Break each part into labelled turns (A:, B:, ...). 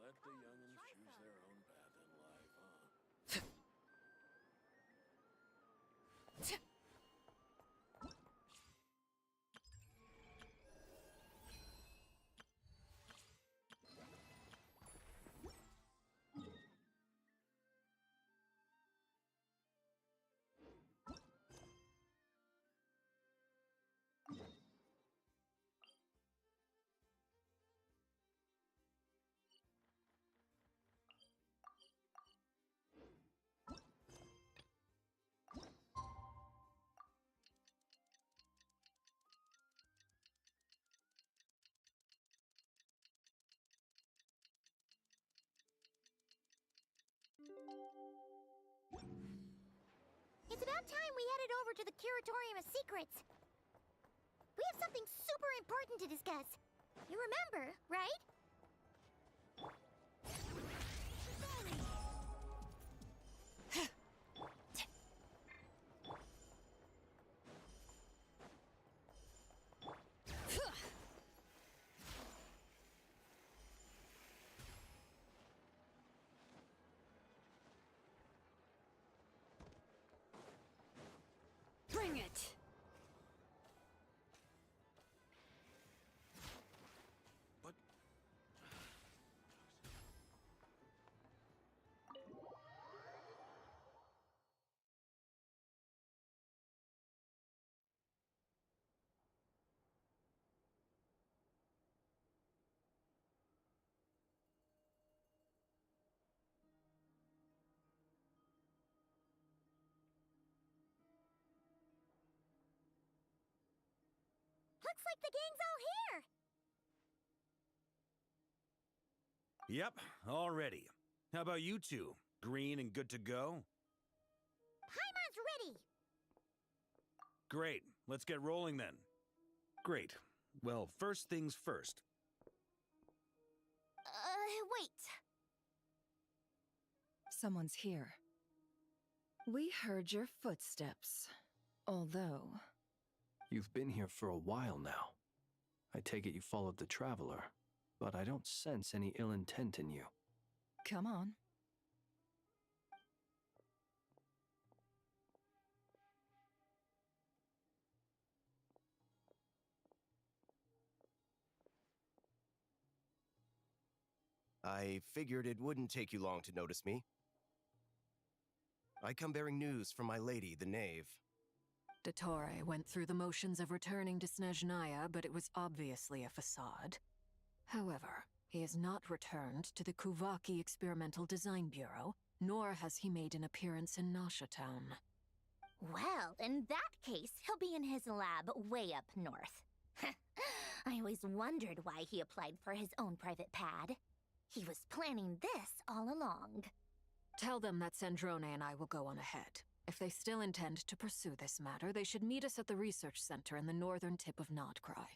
A: Let the youngins choose their own path in life, huh?
B: It's about time we headed over to the Curatorium of Secrets. We have something super important to discuss. You remember, right?
C: Bring it!
A: But...
B: Looks like the gang's all here!
D: Yep, all ready. How about you two? Green and good to go?
B: Paimon's ready!
D: Great, let's get rolling then. Great. Well, first things first.
B: Wait.
C: Someone's here. We heard your footsteps. Although...
E: You've been here for a while now. I take it you followed the Traveler, but I don't sense any ill intent in you.
C: Come on.
F: I figured it wouldn't take you long to notice me. I come bearing news from my lady, the Knave.
G: Dottore went through the motions of returning to Snezhnaya, but it was obviously a facade. However, he has not returned to the Kuvaki Experimental Design Bureau, nor has he made an appearance in Nasha Town.
B: Well, in that case, he'll be in his lab way up north. I always wondered why he applied for his own private pad. He was planning this all along.
G: Tell them that Sandrone and I will go on ahead. If they still intend to pursue this matter, they should meet us at the research center in the northern tip of Nodcry.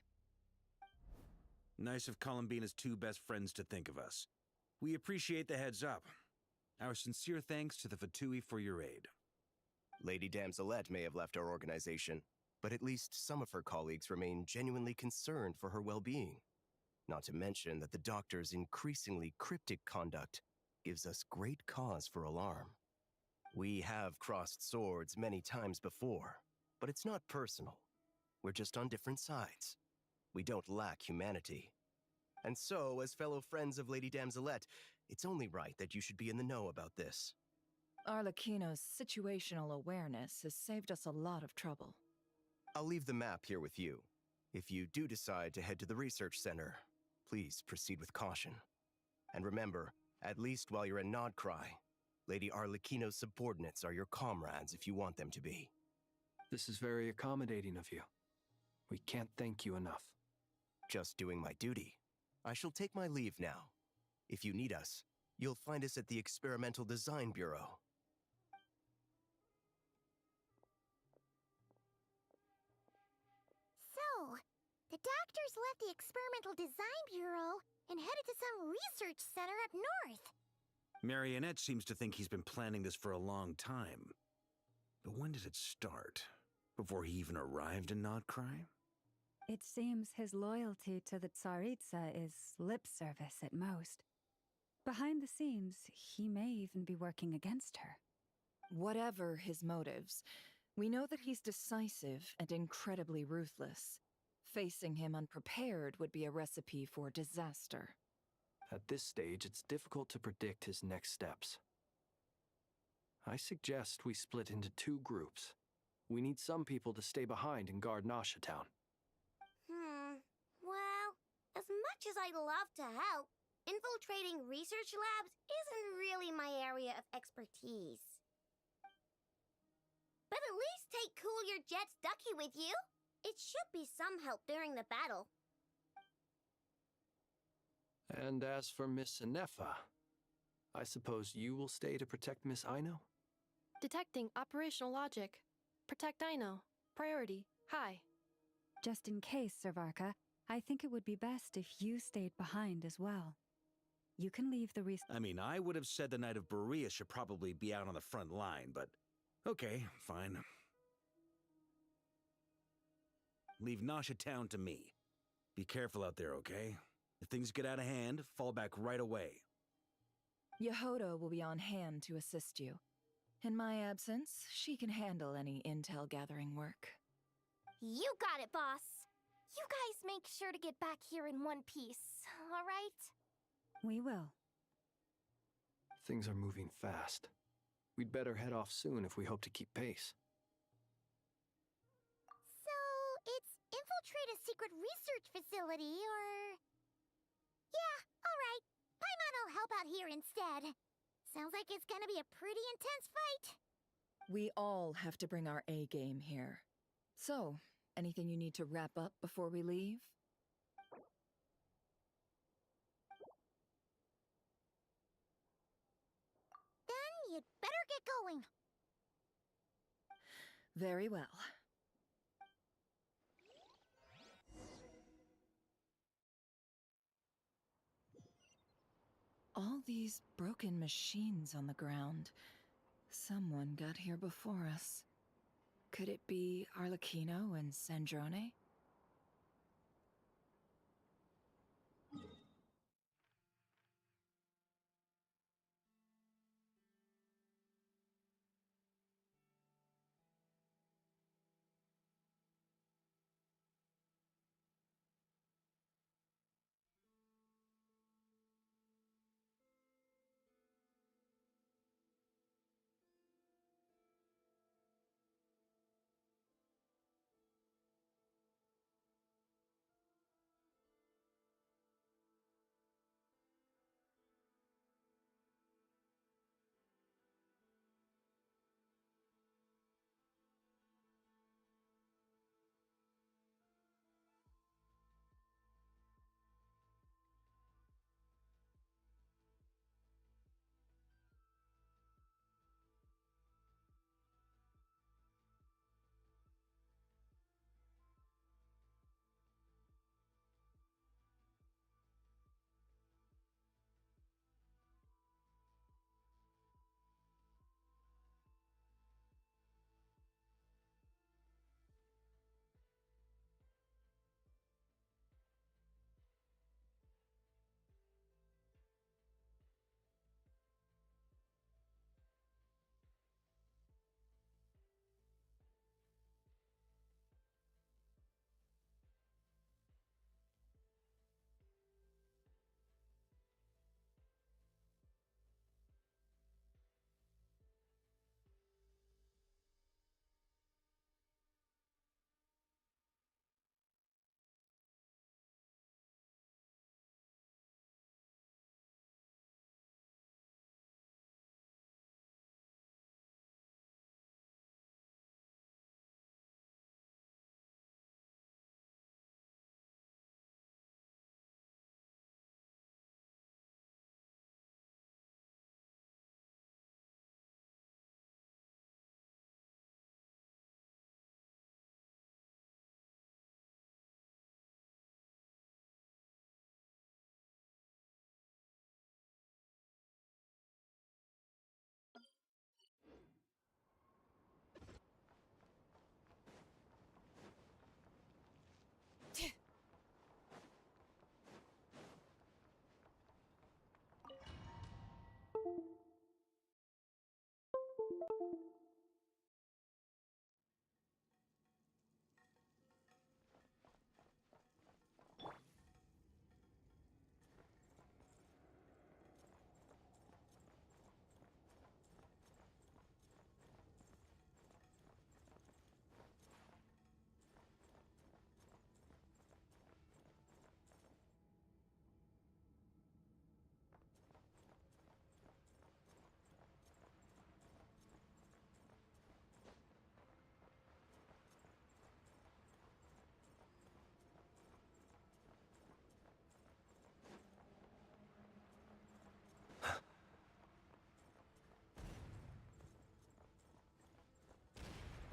D: Nice of Columbina's two best friends to think of us. We appreciate the heads up. Our sincere thanks to the Fatui for your aid.
F: Lady Damselette may have left our organization, but at least some of her colleagues remain genuinely concerned for her well-being. Not to mention that the Doctor's increasingly cryptic conduct gives us great cause for alarm. We have crossed swords many times before, but it's not personal. We're just on different sides. We don't lack humanity. And so, as fellow friends of Lady Damselette, it's only right that you should be in the know about this.
C: Arlecchino's situational awareness has saved us a lot of trouble.
F: I'll leave the map here with you. If you do decide to head to the research center, please proceed with caution. And remember, at least while you're in Nodcry, Lady Arlecchino's subordinates are your comrades if you want them to be.
E: This is very accommodating of you. We can't thank you enough.
F: Just doing my duty. I shall take my leave now. If you need us, you'll find us at the Experimental Design Bureau.
B: So, the doctors left the Experimental Design Bureau and headed to some research center up north.
D: Marionette seems to think he's been planning this for a long time. But when did it start? Before he even arrived in Nodcry?
H: It seems his loyalty to the Tsaritsa is lip service at most. Behind the scenes, he may even be working against her.
C: Whatever his motives, we know that he's decisive and incredibly ruthless. Facing him unprepared would be a recipe for disaster.
E: At this stage, it's difficult to predict his next steps. I suggest we split into 2 groups. We need some people to stay behind and guard Nasha Town.
I: Well, as much as I'd love to help, infiltrating research labs isn't really my area of expertise. But at least take Cool Your Jet's Ducky with you. It should be some help during the battle.
E: And as for Miss Inefa, I suppose you will stay to protect Miss Aino?
J: Detecting operational logic. Protect Aino. Priority. High.
H: Just in case, Servarka, I think it would be best if you stayed behind as well. You can leave the
D: I mean, I would have said the Knight of Berea should probably be out on the front line, but okay, fine. Leave Nasha Town to me. Be careful out there, okay? If things get out of hand, fall back right away.
C: Yehodo will be on hand to assist you. In my absence, she can handle any intel gathering work.
B: You got it, boss. You guys make sure to get back here in one piece, all right?
H: We will.
E: Things are moving fast. We'd better head off soon if we hope to keep pace.
I: So, it's infiltrate a secret research facility, or... Yeah, alright. Paimon'll help out here instead. Sounds like it's gonna be a pretty intense fight.
C: We all have to bring our A game here. So, anything you need to wrap up before we leave?
I: Then you'd better get going.
C: Very well. All these broken machines on the ground. Someone got here before us. Could it be Arlecchino and Sandrone?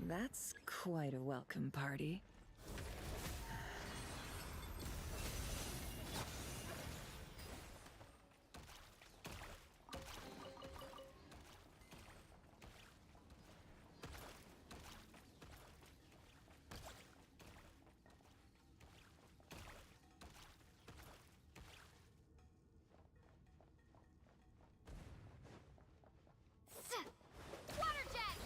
C: That's quite a welcome party.
I: Water jet!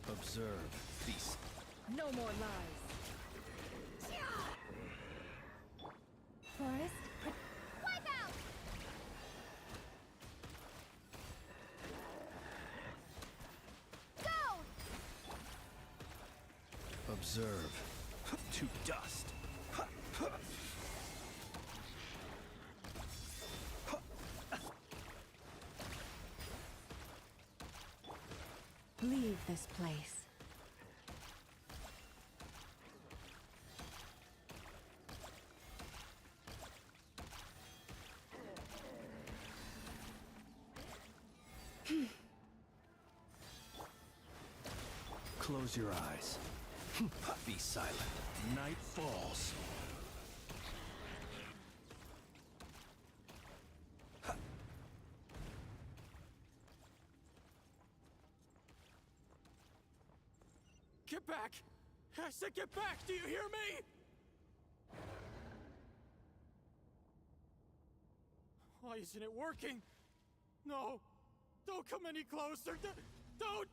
E: Observe, feast.
C: No more lies.
H: Forest,
I: Wipe out! Go!
E: Observe. To dust.
H: leave this place.
E: Close your eyes. Be silent. Night falls.
A: Get back! I said get back! Do you hear me? Why isn't it working? No! Don't come any closer! Don't!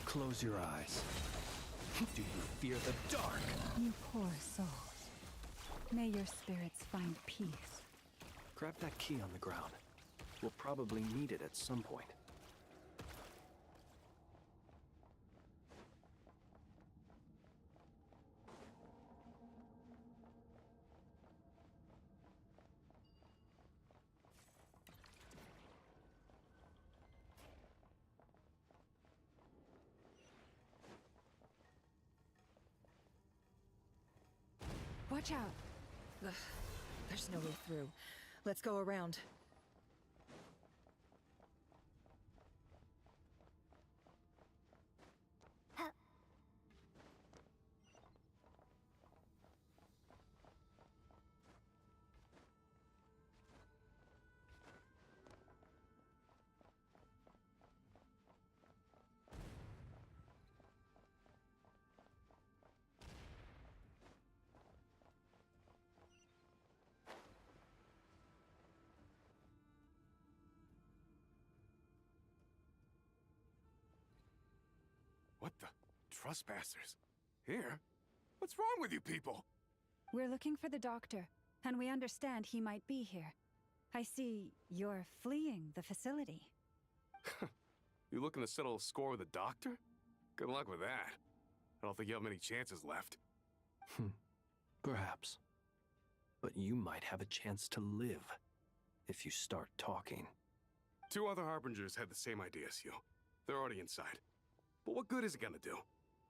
E: Close your eyes. Do you fear the dark?
H: You poor souls. May your spirits find peace.
E: Grab that key on the ground. We'll probably need it at some point.
C: Watch out! Ugh, there's no way through. Let's go around.
A: What the? Trespassers? Here? What's wrong with you people?
H: We're looking for the doctor, and we understand he might be here. I see you're fleeing the facility.
A: You looking to settle a score with a doctor? Good luck with that. I don't think you have many chances left.
E: Perhaps. But you might have a chance to live if you start talking.
A: 2 other Harbingers had the same idea as you. They're already inside. But what good is it gonna do?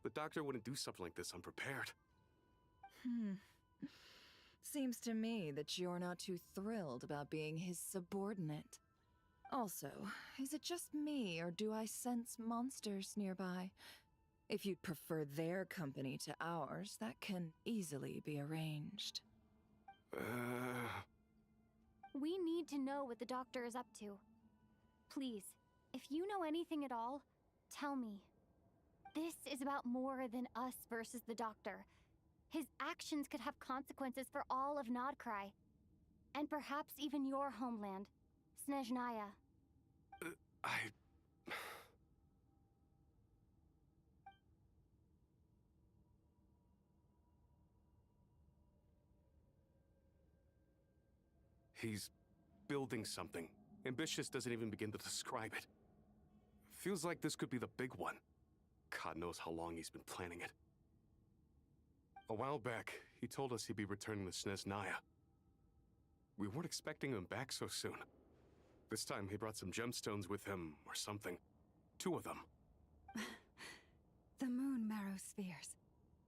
A: The doctor wouldn't do something like this unprepared.
C: Seems to me that you're not too thrilled about being his subordinate. Also, is it just me, or do I sense monsters nearby? If you'd prefer their company to ours, that can easily be arranged.
K: We need to know what the doctor is up to. Please, if you know anything at all, tell me. This is about more than us versus the doctor. His actions could have consequences for all of Nodcry. And perhaps even your homeland, Snezhnaya.
A: He's building something. Ambitious doesn't even begin to describe it. Feels like this could be the big one. God knows how long he's been planning it. A while back, he told us he'd be returning to Snezhnaya. We weren't expecting him back so soon. This time, he brought some gemstones with him, or something. 2 of them.
H: The moon marrow spheres.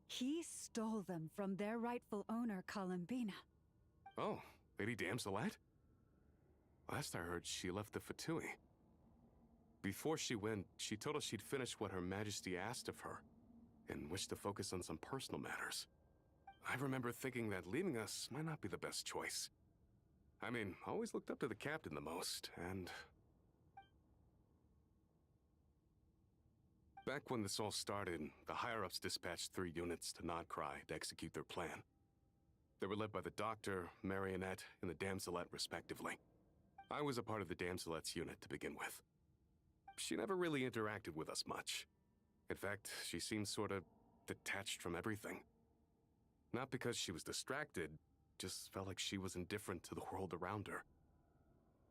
H: He stole them from their rightful owner, Columbina.
A: Oh, Lady Damselat? Last I heard, she left the Fatui. Before she went, she told us she'd finish what Her Majesty asked of her, and wished to focus on some personal matters. I remember thinking that leaving us might not be the best choice. I mean, I always looked up to the captain the most, and... Back when this all started, the higher-ups dispatched 3 units to Nodcry to execute their plan. They were led by the Doctor, Marionette, and the Damselet, respectively. I was a part of the Damselet's unit to begin with. She never really interacted with us much. In fact, she seemed sort of detached from everything. Not because she was distracted, just felt like she was indifferent to the world around her.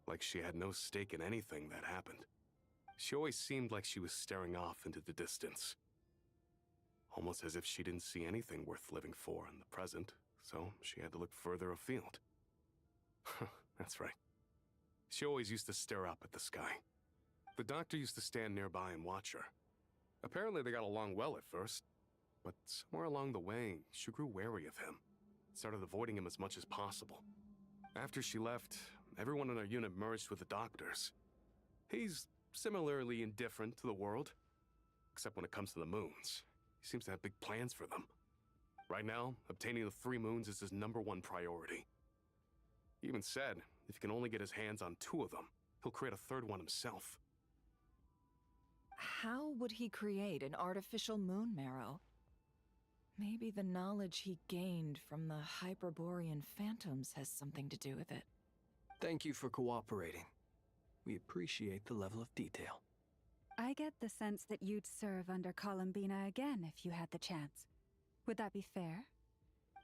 A: Like she had no stake in anything that happened. She always seemed like she was staring off into the distance. Almost as if she didn't see anything worth living for in the present, so she had to look further afield. That's right. She always used to stare up at the sky. The Doctor used to stand nearby and watch her. Apparently they got along well at first, but somewhere along the way, she grew wary of him. Started avoiding him as much as possible. After she left, everyone in our unit merged with the Doctor's. He's similarly indifferent to the world, except when it comes to the moons. He seems to have big plans for them. Right now, obtaining the 3 moons is his #1 priority. He even said, if he can only get his hands on 2 of them, he'll create a 3rd one himself.
C: How would he create an artificial moon marrow? Maybe the knowledge he gained from the Hyperborean phantoms has something to do with it.
E: Thank you for cooperating. We appreciate the level of detail.
H: I get the sense that you'd serve under Columbina again if you had the chance. Would that be fair?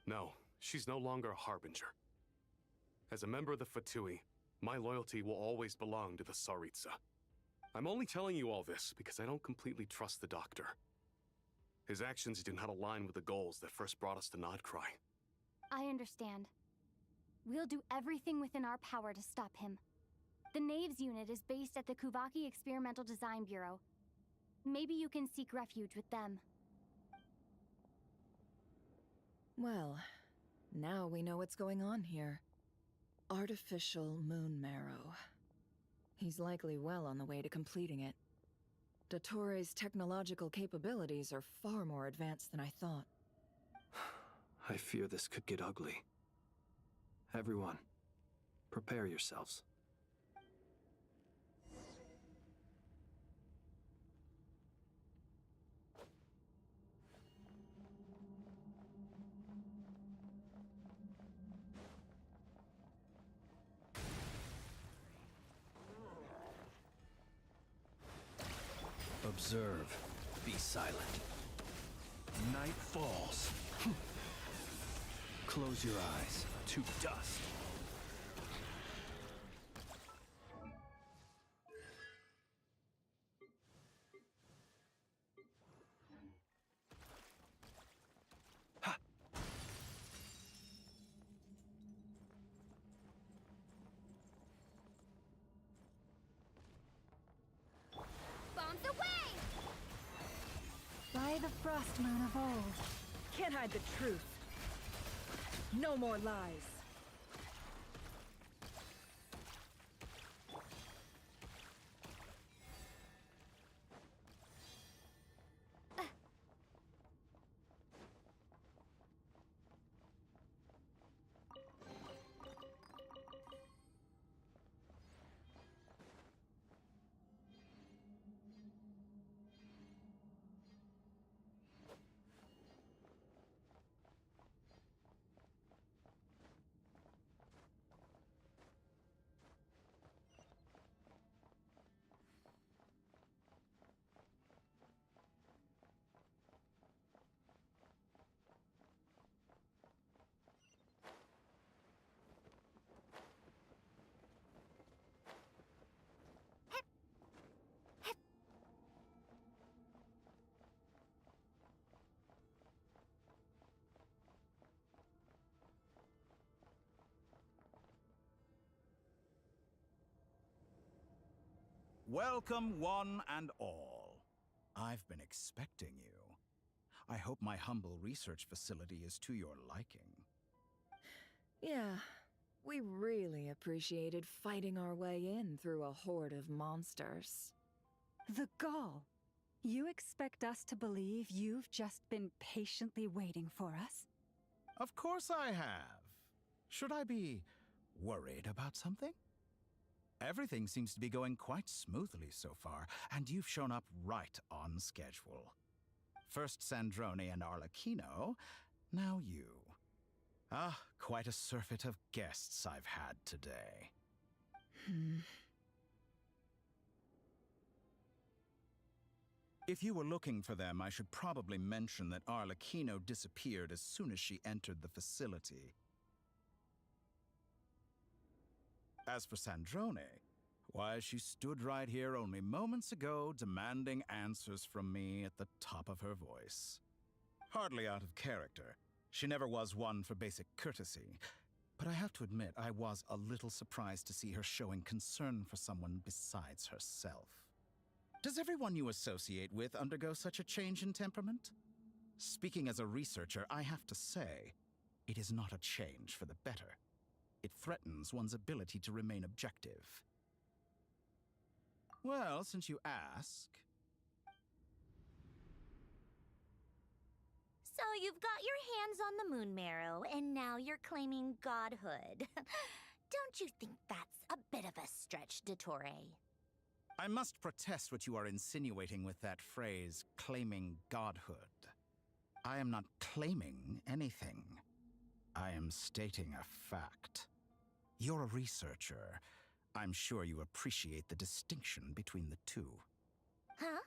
A: No, she's no longer a Harbinger. As a member of the Fatui, my loyalty will always belong to the Tsaritsa. I'm only telling you all this because I don't completely trust the Doctor. His actions do not align with the goals that first brought us to Nodcry.
K: I understand. We'll do everything within our power to stop him. The Knaves unit is based at the Kuvaki Experimental Design Bureau. Maybe you can seek refuge with them.
C: Well, now we know what's going on here. Artificial moon marrow. He's likely well on the way to completing it. Dottore's technological capabilities are far more advanced than I thought.
E: I fear this could get ugly. Everyone, prepare yourselves. Observe. Be silent. Night falls. Close your eyes to dust.
I: Bombs away!
H: By the frost moon of old.
C: Can't hide the truth. No more lies.
L: Welcome, one and all. I've been expecting you. I hope my humble research facility is to your liking.
C: Yeah, we really appreciated fighting our way in through a horde of monsters.
H: The gall! You expect us to believe you've just been patiently waiting for us?
L: Of course I have. Should I be worried about something? Everything seems to be going quite smoothly so far, and you've shown up right on schedule. First Sandrone and Arlecchino, now you. Ah, quite a surfeit of guests I've had today. If you were looking for them, I should probably mention that Arlecchino disappeared as soon as she entered the facility. As for Sandrone, why, she stood right here only moments ago demanding answers from me at the top of her voice. Hardly out of character. She never was one for basic courtesy. But I have to admit, I was a little surprised to see her showing concern for someone besides herself. Does everyone you associate with undergo such a change in temperament? Speaking as a researcher, I have to say, it is not a change for the better. It threatens one's ability to remain objective. Well, since you ask...
B: So you've got your hands on the moon marrow, and now you're claiming godhood. Don't you think that's a bit of a stretch, Dottore?
L: I must protest what you are insinuating with that phrase, claiming godhood. I am not claiming anything. I am stating a fact. You're a researcher. I'm sure you appreciate the distinction between the two.
B: Huh?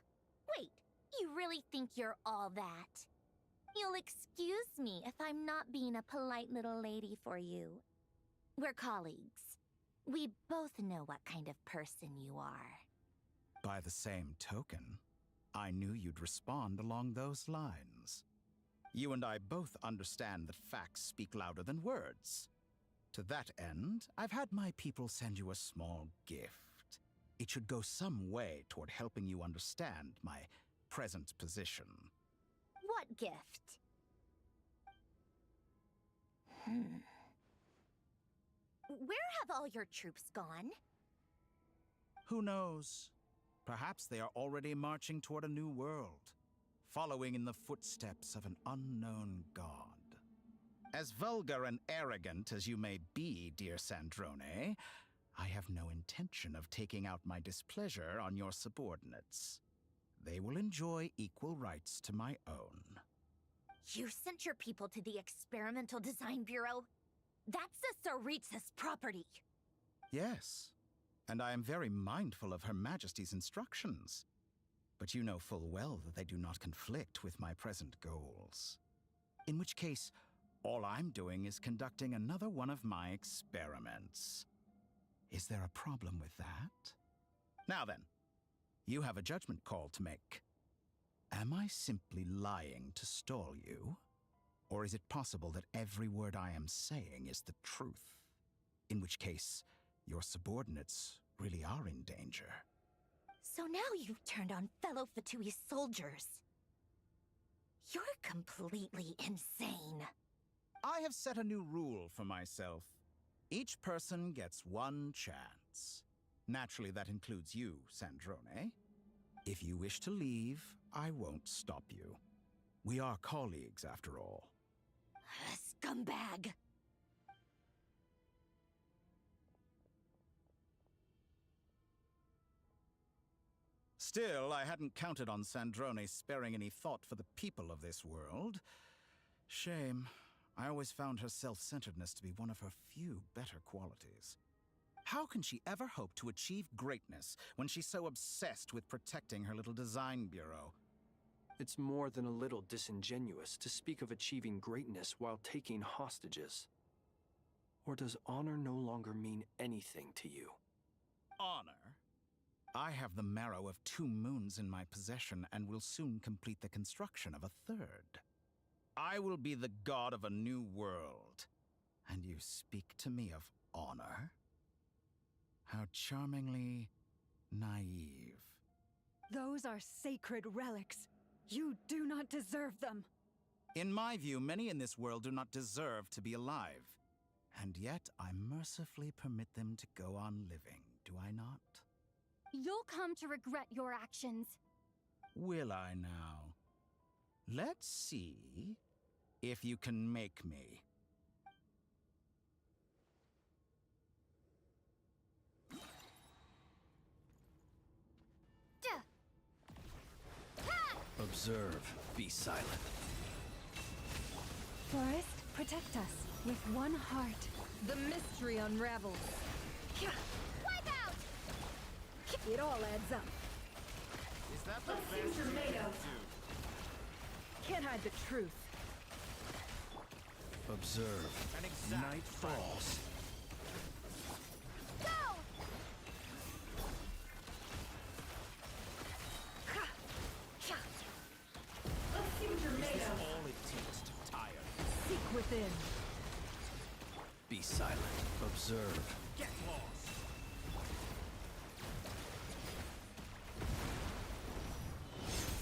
B: Wait, you really think you're all that? You'll excuse me if I'm not being a polite little lady for you. We're colleagues. We both know what kind of person you are.
L: By the same token, I knew you'd respond along those lines. You and I both understand that facts speak louder than words. To that end, I've had my people send you a small gift. It should go some way toward helping you understand my present position.
B: What gift? Where have all your troops gone?
L: Who knows? Perhaps they are already marching toward a new world, following in the footsteps of an unknown god. As vulgar and arrogant as you may be, dear Sandrone, I have no intention of taking out my displeasure on your subordinates. They will enjoy equal rights to my own.
B: You sent your people to the Experimental Design Bureau? That's the Tsaritsa's property.
L: Yes, and I am very mindful of Her Majesty's instructions. But you know full well that they do not conflict with my present goals. In which case, all I'm doing is conducting another one of my experiments. Is there a problem with that? Now then, you have a judgment call to make. Am I simply lying to stall you? Or is it possible that every word I am saying is the truth? In which case, your subordinates really are in danger.
B: So now you've turned on fellow Fatui soldiers. You're completely insane.
L: I have set a new rule for myself. Each person gets one chance. Naturally, that includes you, Sandrone. If you wish to leave, I won't stop you. We are colleagues, after all.
B: Scumbag!
L: Still, I hadn't counted on Sandrone sparing any thought for the people of this world. Shame. I always found her self-centeredness to be one of her few better qualities. How can she ever hope to achieve greatness when she's so obsessed with protecting her little design bureau?
E: It's more than a little disingenuous to speak of achieving greatness while taking hostages. Or does honor no longer mean anything to you?
L: Honor? I have the marrow of 2 moons in my possession and will soon complete the construction of a 3rd. I will be the god of a new world. And you speak to me of honor? How charmingly naive.
H: Those are sacred relics. You do not deserve them.
L: In my view, many in this world do not deserve to be alive. And yet, I mercifully permit them to go on living, do I not?
K: You'll come to regret your actions.
L: Will I now? Let's see if you can make me.
E: Observe. Be silent.
H: Forest, protect us with one heart.
C: The mystery unravels.
I: Wipe out!
C: It all adds up.
L: Is that the best you can do?
C: Can't hide the truth.
E: Observe.
L: An exact
E: Night falls.
I: Go!
L: Is all it takes to tire?
C: Seek within.
E: Be silent. Observe.
L: Get lost!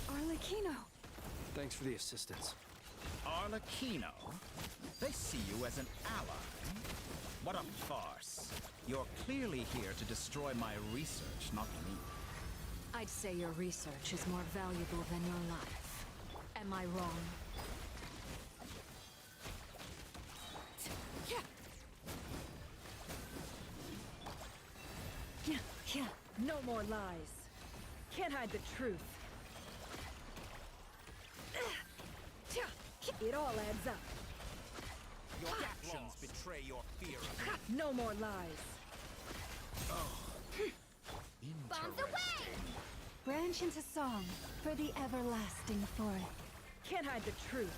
H: Arlecchino!
E: Thanks for the assistance.
L: Arlecchino? They see you as an ally? What a farce. You're clearly here to destroy my research, not me.
G: I'd say your research is more valuable than your life. Am I wrong?
C: Yeah. No more lies. Can't hide the truth. It all adds up.
L: Your actions betray your fear of me.
C: No more lies.
I: Bombs away!
H: Branch into song for the everlasting forest.
C: Can't hide the truth.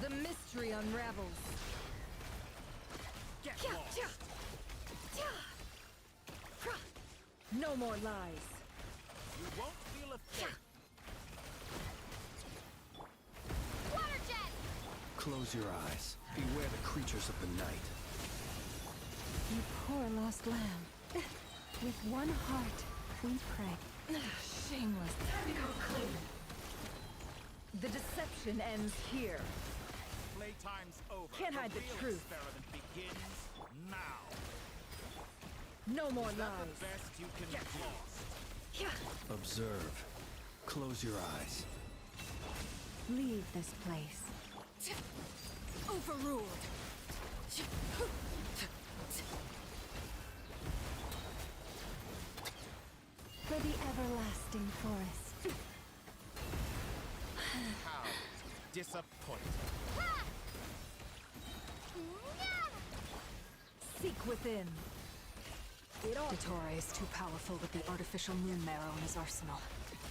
C: The mystery unravels.
L: Get lost!
C: No more lies.
L: You won't feel a thing.
I: Water jet!
E: Close your eyes. Beware the creatures of the night.
H: You poor lost lamb. With one heart, we pray.
C: Shameless. Time to go clean. The deception ends here.
L: Playtime's over.
C: Can't hide the
L: real
C: truth.
L: Experiment begins now.
C: No more
L: Is that
C: lies.
L: the best you can get lost?
E: Observe. Close your eyes.
H: Leave this place.
C: Overruled.
H: For the everlasting forest.
L: How disappointing.
C: Seek within. It all.
G: Dottore is too powerful with the artificial moon marrow in his arsenal.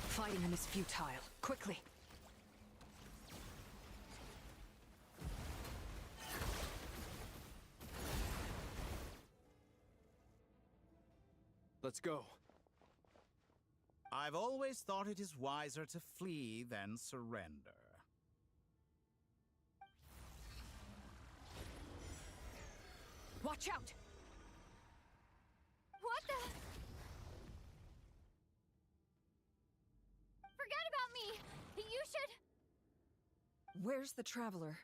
G: Fighting him is futile. Quickly!
E: Let's go.
L: I've always thought it is wiser to flee than surrender.
G: Watch out!
K: What the? Forget about me! You should...
C: Where's the traveler?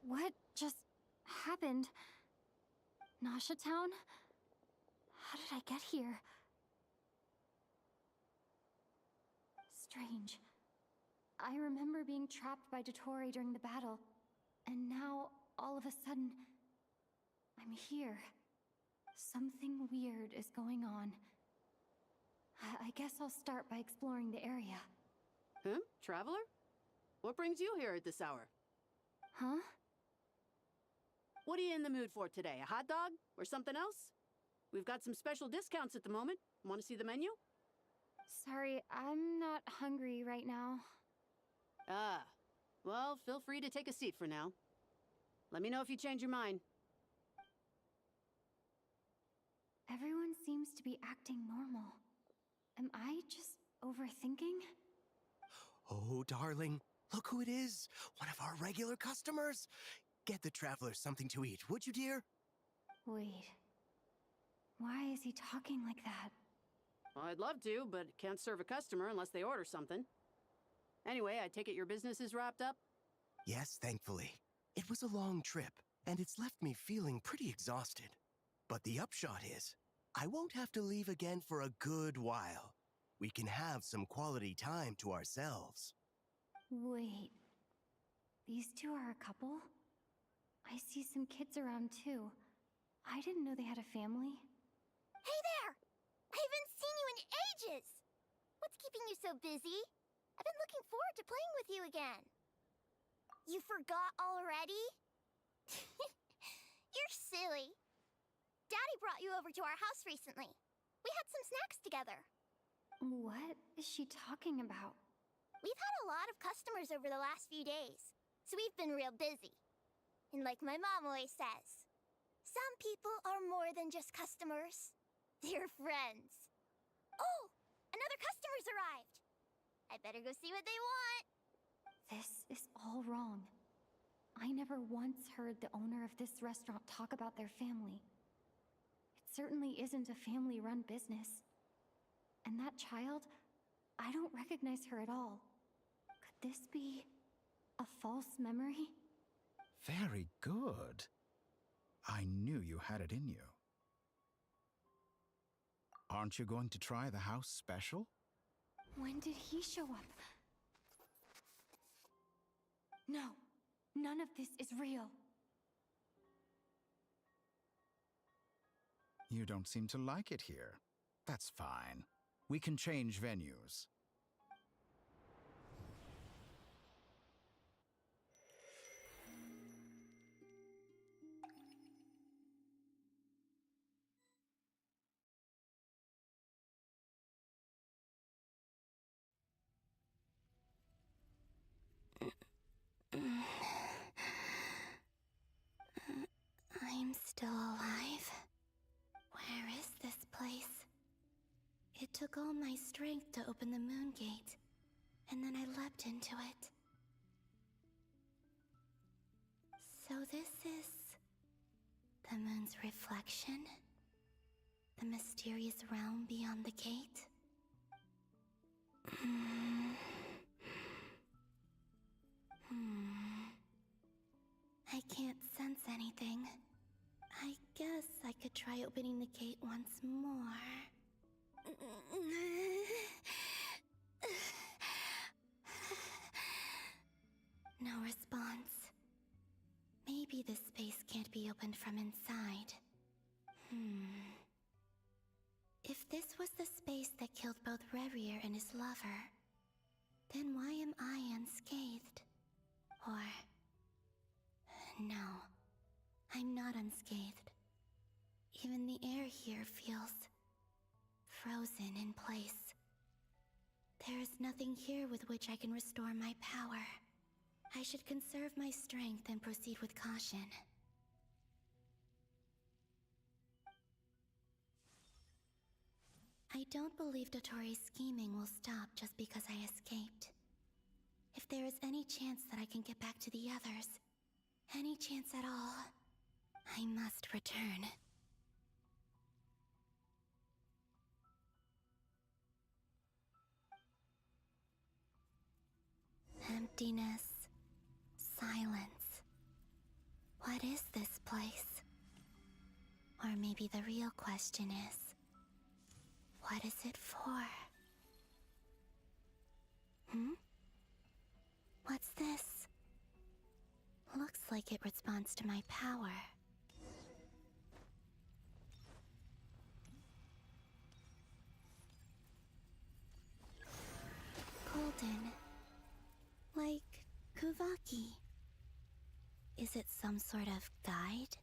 K: What just happened? Nasha Town? How did I get here? Strange. I remember being trapped by Dottore during the battle, and now, all of a sudden, I'm here. Something weird is going on. I guess I'll start by exploring the area.
M: Huh? Traveler? What brings you here at this hour?
K: Huh?
M: What are you in the mood for today? A hot dog? Or something else? We've got some special discounts at the moment. Want to see the menu?
K: Sorry, I'm not hungry right now.
M: Ah. Well, feel free to take a seat for now. Let me know if you change your mind.
K: Everyone seems to be acting normal. Am I just overthinking?
F: Oh, darling, look who it is. One of our regular customers. Get the travelers something to eat, would you, dear?
K: Wait. Why is he talking like that?
M: Well, I'd love to, but can't serve a customer unless they order something. Anyway, I take it your business is wrapped up?
F: Yes, thankfully. It was a long trip, and it's left me feeling pretty exhausted. But the upshot is, I won't have to leave again for a good while. We can have some quality time to ourselves.
K: Wait. These two are a couple? I see some kids around too. I didn't know they had a family.
I: Hey there! I haven't seen you in ages! What's keeping you so busy? I've been looking forward to playing with you again. You forgot already? You're silly. Daddy brought you over to our house recently. We had some snacks together.
K: What is she talking about?
I: We've had a lot of customers over the last few days, so we've been real busy. And like my mom always says, some people are more than just customers. They're friends. Oh, another customer's arrived. I better go see what they want.
K: This is all wrong. I never once heard the owner of this restaurant talk about their family. It certainly isn't a family-run business. And that child, I don't recognize her at all. Could this be a false memory?
L: Very good. I knew you had it in you. Aren't you going to try the house special?
K: When did he show up? No, none of this is real.
L: You don't seem to like it here. That's fine. We can change venues.
B: I'm still alive. Where is this place? It took all my strength to open the moon gate, and then I leapt into it. So this is the moon's reflection? The mysterious realm beyond the gate? I can't sense anything. I guess I could try opening the gate once more. No response. Maybe this space can't be opened from inside. If this was the space that killed both Revier and his lover, then why am I unscathed? Or... no, I'm not unscathed. Even the air here feels frozen in place. There is nothing here with which I can restore my power. I should conserve my strength and proceed with caution. I don't believe Dottoro's scheming will stop just because I escaped. If there is any chance that I can get back to the others, any chance at all, I must return. Emptiness. Silence. What is this place? Or maybe the real question is, what is it for? What's this? Looks like it responds to my power. Golden. Like Kuvaki.
I: Is it some sort of guide?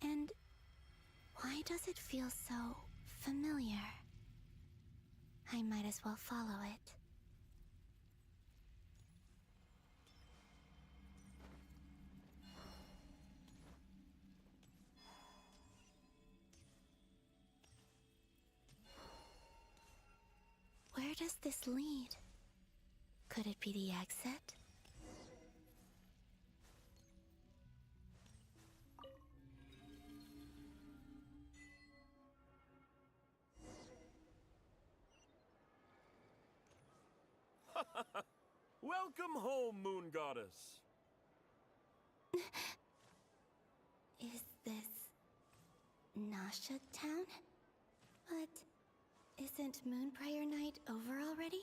I: And why does it feel so familiar? I might as well follow it. Where does this lead? Could it be the exit?
N: Welcome home, Moon Goddess.
I: Is this Nasha Town? But isn't Moonprayer Night over already?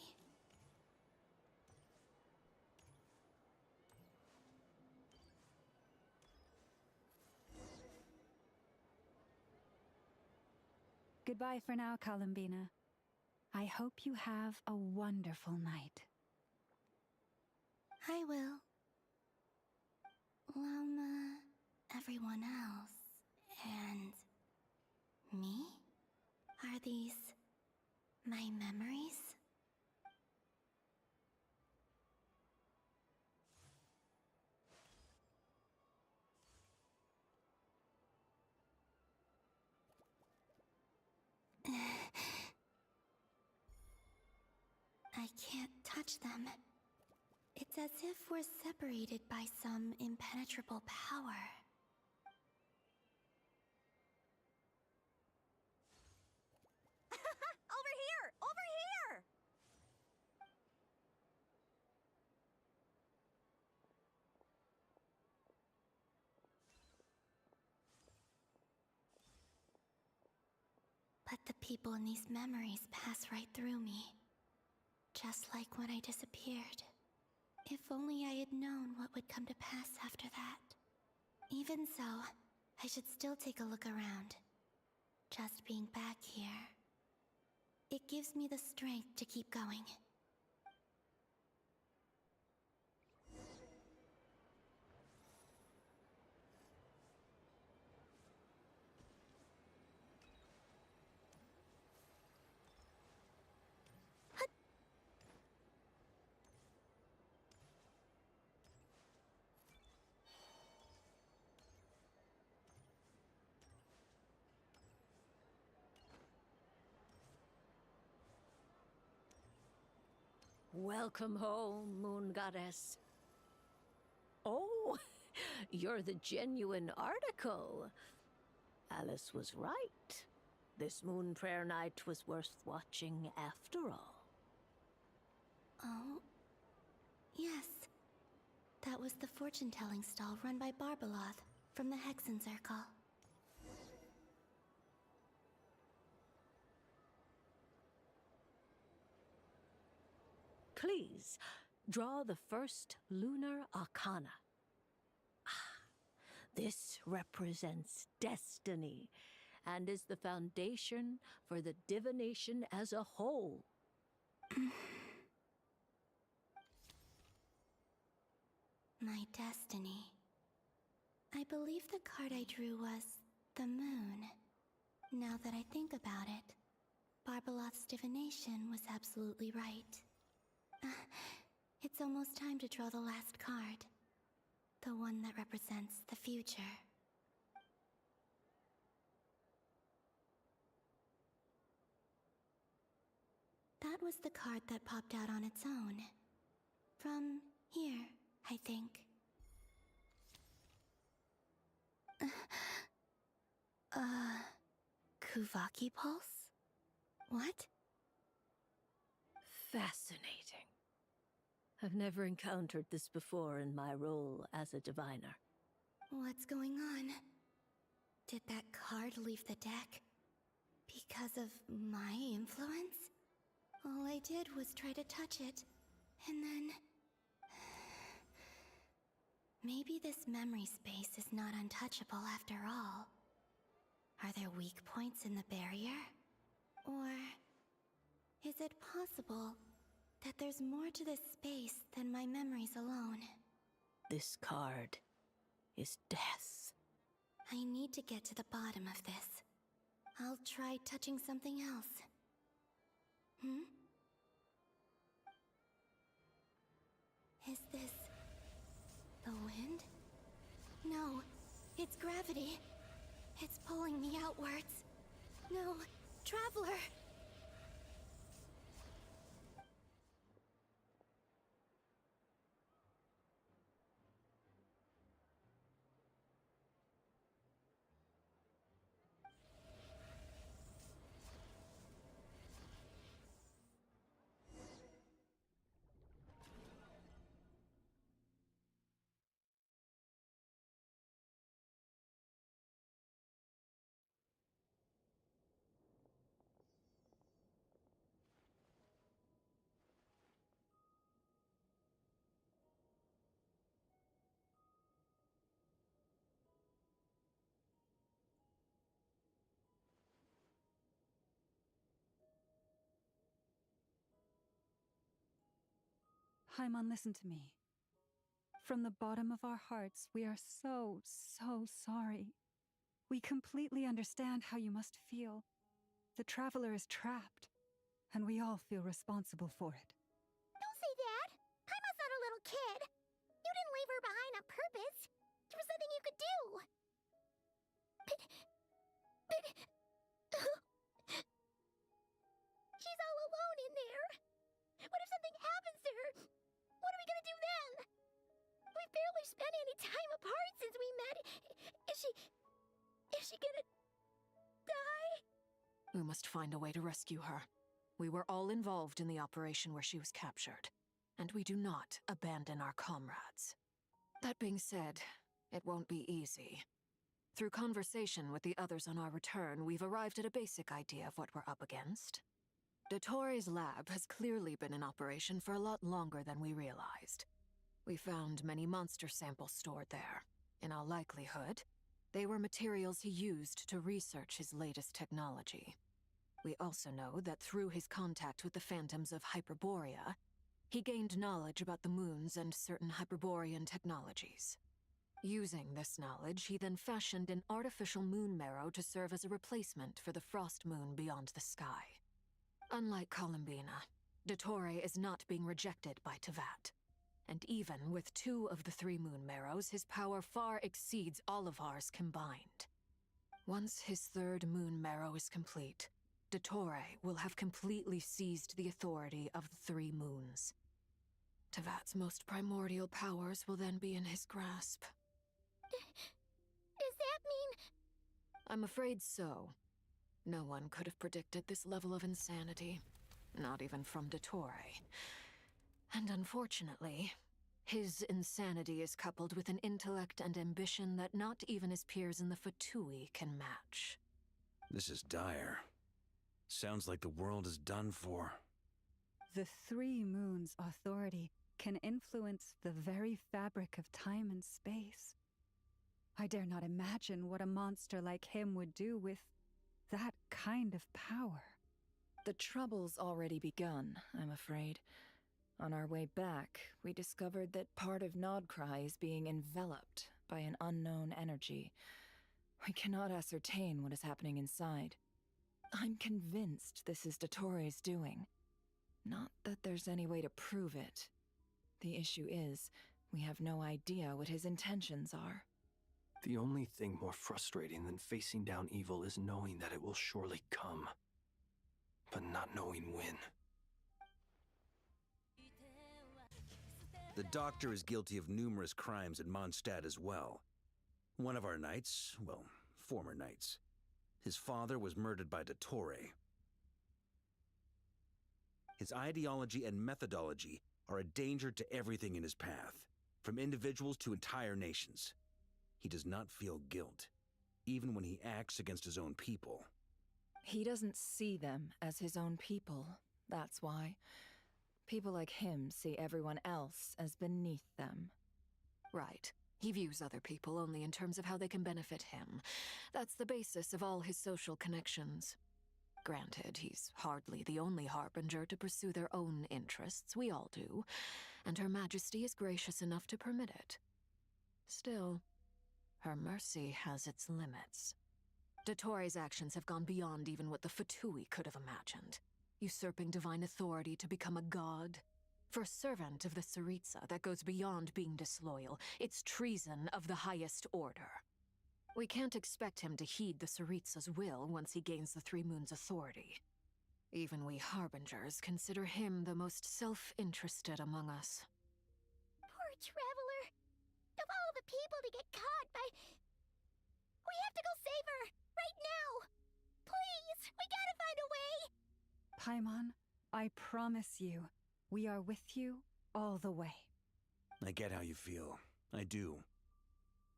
H: Goodbye for now, Columbina. I hope you have a wonderful night.
I: I will. Llama, everyone else, and me? Are these my memories? I can't touch them. It's as if we're separated by some impenetrable power.
B: Over here! Over here!
I: But the people in these memories pass right through me. Just like when I disappeared. If only I had known what would come to pass after that. Even so, I should still take a look around. Just being back here, it gives me the strength to keep going.
O: Welcome home, Moon Goddess. Oh, you're the genuine article. Alice was right. This Moon Prayer Night was worth watching after all.
I: Oh, yes. That was the fortune-telling stall run by Barbeloth from the Hexen Circle.
O: Please, draw the first lunar arcana. Ah, this represents destiny and is the foundation for the divination as a whole.
I: My destiny. I believe the card I drew was the moon. Now that I think about it, Barbeloth's divination was absolutely right. It's almost time to draw the last card. The one that represents the future. That was the card that popped out on its own. From here, I think. Kuvaki Pulse? What?
O: Fascinating. I've never encountered this before in my role as a diviner.
I: What's going on? Did that card leave the deck? Because of my influence? All I did was try to touch it, and then... Maybe this memory space is not untouchable after all. Are there weak points in the barrier? Or... is it possible that there's more to this space than my memories alone?
O: This card is death.
I: I need to get to the bottom of this. I'll try touching something else. Is this the wind? No, it's gravity. It's pulling me outwards. No, Traveler!
H: Paimon, listen to me. From the bottom of our hearts, we are so sorry. We completely understand how you must feel. The Traveler is trapped, and we all feel responsible for it.
I: Don't say that! Paimon's not a little kid! You didn't leave her behind on purpose! There was nothing you could do! But... She's all alone in there! What if something happens to her? What are we gonna do then? We've barely spent any time apart since we met. Is she gonna die?
G: We must find a way to rescue her. We were all involved in the operation where she was captured, and we do not abandon our comrades. That being said, it won't be easy. Through conversation with the others on our return, we've arrived at a basic idea of what we're up against. Dottore's lab has clearly been in operation for a lot longer than we realized. We found many monster samples stored there. In all likelihood, they were materials he used to research his latest technology. We also know that through his contact with the phantoms of Hyperborea, he gained knowledge about the moons and certain Hyperborean technologies. Using this knowledge, he then fashioned an artificial moon marrow to serve as a replacement for the frost moon beyond the sky. Unlike Columbina, Dottore is not being rejected by Teyvat. And even with 2 of the 3 moon marrows, his power far exceeds all of ours combined. Once his 3rd moon marrow is complete, Dottore will have completely seized the authority of the 3 moons. Teyvat's most primordial powers will then be in his grasp.
I: Does that mean...
G: I'm afraid so. No one could have predicted this level of insanity. Not even from Dottore. And unfortunately, his insanity is coupled with an intellect and ambition that not even his peers in the Fatui can match.
D: This is dire. Sounds like the world is done for.
H: The 3 moons' authority can influence the very fabric of time and space. I dare not imagine what a monster like him would do with that kind of power.
C: The trouble's already begun, I'm afraid. On our way back, we discovered that part of Nodcry is being enveloped by an unknown energy. We cannot ascertain what is happening inside. I'm convinced this is Dottore's doing. Not that there's any way to prove it. The issue is, we have no idea what his intentions are.
E: The only thing more frustrating than facing down evil is knowing that it will surely come, but not knowing when.
D: The Doctor is guilty of numerous crimes at Mondstadt as well. One of our knights, well, former knights, his father was murdered by Dottore. His ideology and methodology are a danger to everything in his path, from individuals to entire nations. He does not feel guilt, even when he acts against his own people.
C: He doesn't see them as his own people, that's why. People like him see everyone else as beneath them.
G: Right. He views other people only in terms of how they can benefit him. That's the basis of all his social connections. Granted, he's hardly the only harbinger to pursue their own interests. We all do. And Her Majesty is gracious enough to permit it. Still, Her mercy has its limits. Dottoro's actions have gone beyond even what the Fatui could have imagined. Usurping divine authority to become a god. For a servant of the Tsaritsa, that goes beyond being disloyal. It's treason of the highest order. We can't expect him to heed the Tsaritsa's will once he gains the Three Moons' authority. Even we Harbingers consider him the most self-interested among us.
I: Poor Traveler. Of all the people to get caught by... We have to go save her! Right now! Please! We gotta find a way!
H: Paimon, I promise you, we are with you all the way.
D: I get how you feel. I do.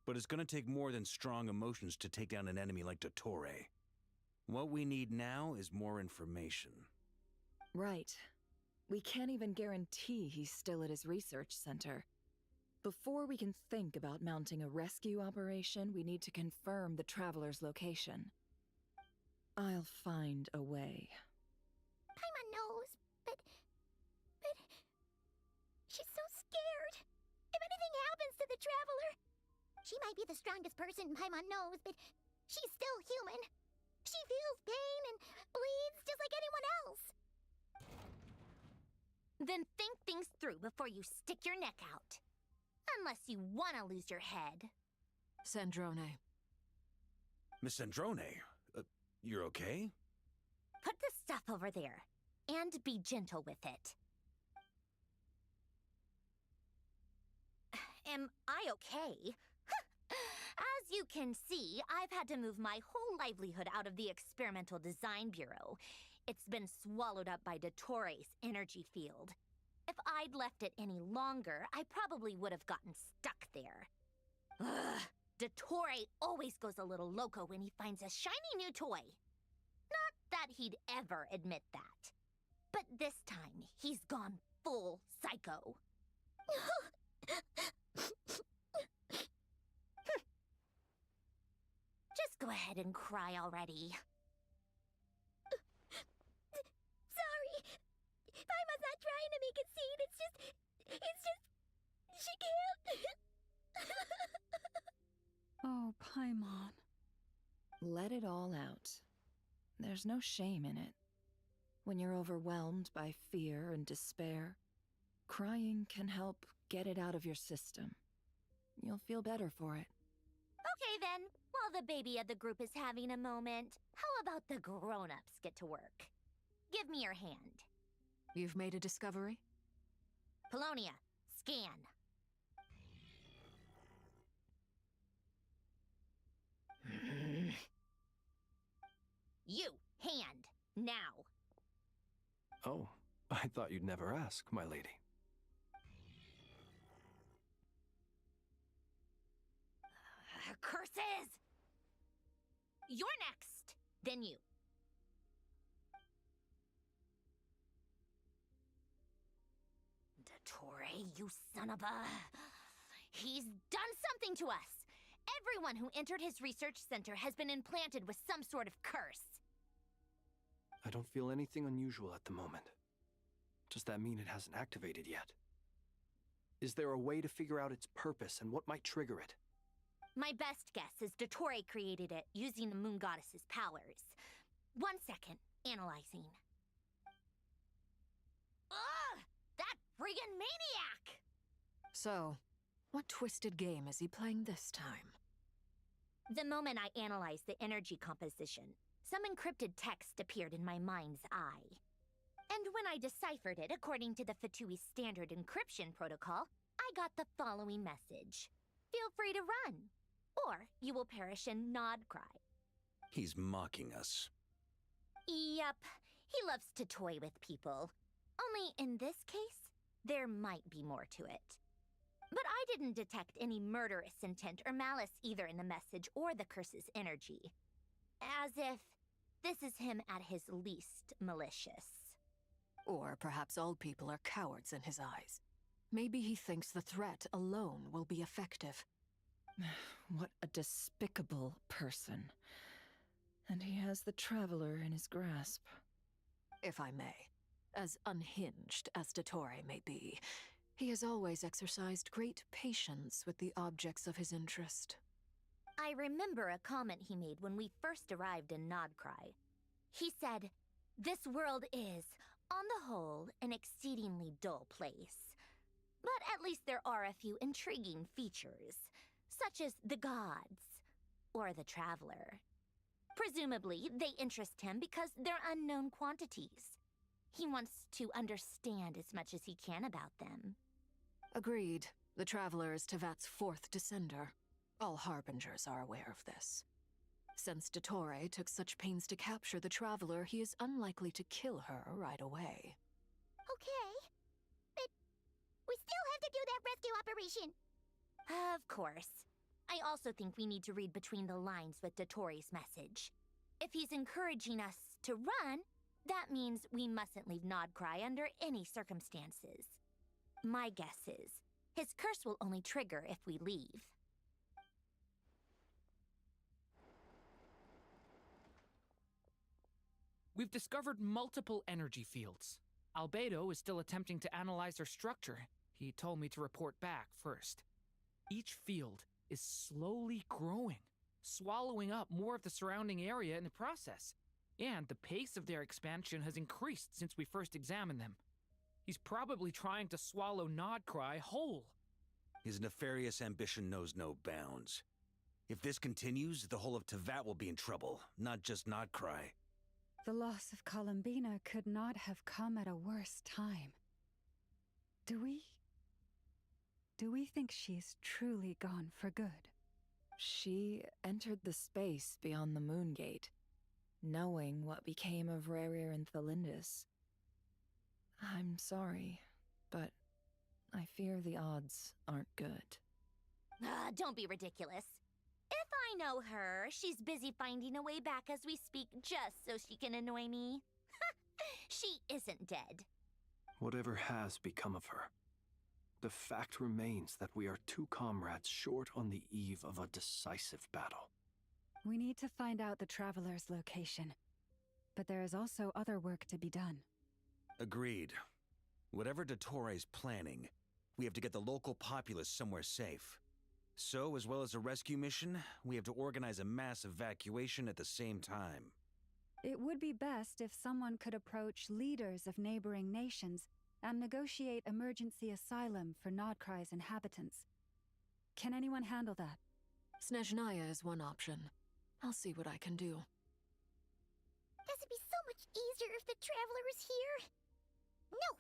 D: But it's gonna take more than strong emotions to take down an enemy like Dottore. What we need now is more information.
C: Right. We can't even guarantee he's still at his research center. Before we can think about mounting a rescue operation, we need to confirm the Traveler's location. I'll find a way.
I: Paimon knows, but... She's so scared. If anything happens to the Traveler... She might be the strongest person Paimon knows, but she's still human. She feels pain and bleeds just like anyone else.
B: Then think things through before you stick your neck out. Unless you want to lose your head.
G: Sandrone.
D: Miss Sandrone, you're okay?
B: Put the stuff over there, and be gentle with it. Am I okay? As you can see, I've had to move my whole livelihood out of the Experimental Design Bureau. It's been swallowed up by Dottore's energy field. If I'd left it any longer, I probably would have gotten stuck there. Ugh, Dottore always goes a little loco when he finds a shiny new toy. Not that he'd ever admit that. But this time, he's gone full psycho. Just go ahead and cry already.
I: Sorry. Paimon's not trying to make it seem. It's just... She can't.
H: Oh, Paimon.
C: Let it all out. There's no shame in it. When you're overwhelmed by fear and despair, crying can help get it out of your system. You'll feel better for it.
B: Okay then, while the baby of the group is having a moment, how about the grown-ups get to work? Give me your hand.
G: You've made a discovery?
B: Polonia, scan. You, hand, now.
E: Oh, I thought you'd never ask, my lady.
B: Curses! You're next, then you. Dottore, you son of a... He's done something to us! Everyone who entered his research center has been implanted with some sort of curse.
E: I don't feel anything unusual at the moment. Does that mean it hasn't activated yet? Is there a way to figure out its purpose and what might trigger it?
B: My best guess is Dottore created it using the Moon Goddess's powers. 1 second, analyzing. Ugh! That friggin' maniac!
G: So, what twisted game is he playing this time?
B: The moment I analyzed the energy composition, some encrypted text appeared in my mind's eye. And when I deciphered it according to the Fatui standard encryption protocol, I got the following message. Feel free to run, or you will perish in nod cry.
D: He's mocking us.
B: Yep, he loves to toy with people. Only in this case, there might be more to it. But I didn't detect any murderous intent or malice either in the message or the curse's energy. As if this is him at his least malicious.
G: Or perhaps all people are cowards in his eyes. Maybe he thinks the threat alone will be effective.
C: What a despicable person. And he has the Traveler in his grasp.
G: If I may, as unhinged as Dottore may be, he has always exercised great patience with the objects of his interest.
B: I remember a comment he made when we first arrived in Nodcry. He said, "This world is, on the whole, an exceedingly dull place. But at least there are a few intriguing features, such as the gods, or the traveler. Presumably, they interest him because they're unknown quantities. He wants to understand as much as he can about them."
G: Agreed. The Traveler is Tevat's fourth descender. All Harbingers are aware of this. Since Dottore took such pains to capture the Traveler, he is unlikely to kill her right away.
I: Okay. But we still have to do that rescue operation.
B: Of course. I also think we need to read between the lines with Dottore's message. If he's encouraging us to run, that means we mustn't leave Nodcry under any circumstances. My guess is, his curse will only trigger if we leave.
P: We've discovered multiple energy fields. Albedo is still attempting to analyze their structure. He told me to report back first. Each field is slowly growing, swallowing up more of the surrounding area in the process. And the pace of their expansion has increased since we first examined them. He's probably trying to swallow Nodcry whole.
D: His nefarious ambition knows no bounds. If this continues, the whole of Tevat will be in trouble, not just Nodcry.
H: The loss of Columbina could not have come at a worse time. Do we think she's truly gone for good?
C: She entered the space beyond the Moon Gate, knowing what became of Rerir and Thalindus. I'm sorry, but I fear the odds aren't good.
B: Don't be ridiculous. If I know her, she's busy finding a way back as we speak just so she can annoy me. She isn't dead.
E: Whatever has become of her, the fact remains that we are two comrades short on the eve of a decisive battle.
H: We need to find out the Traveler's location. But there is also other work to be done.
D: Agreed. Whatever Dottore is planning, we have to get the local populace somewhere safe. So, as well as a rescue mission, we have to organize a mass evacuation at the same time.
H: It would be best if someone could approach leaders of neighboring nations and negotiate emergency asylum for Nodcry's inhabitants. Can anyone handle that?
G: Snezhnaya is one option. I'll see what I can do.
I: Does it be so much easier if the Traveler is here? No!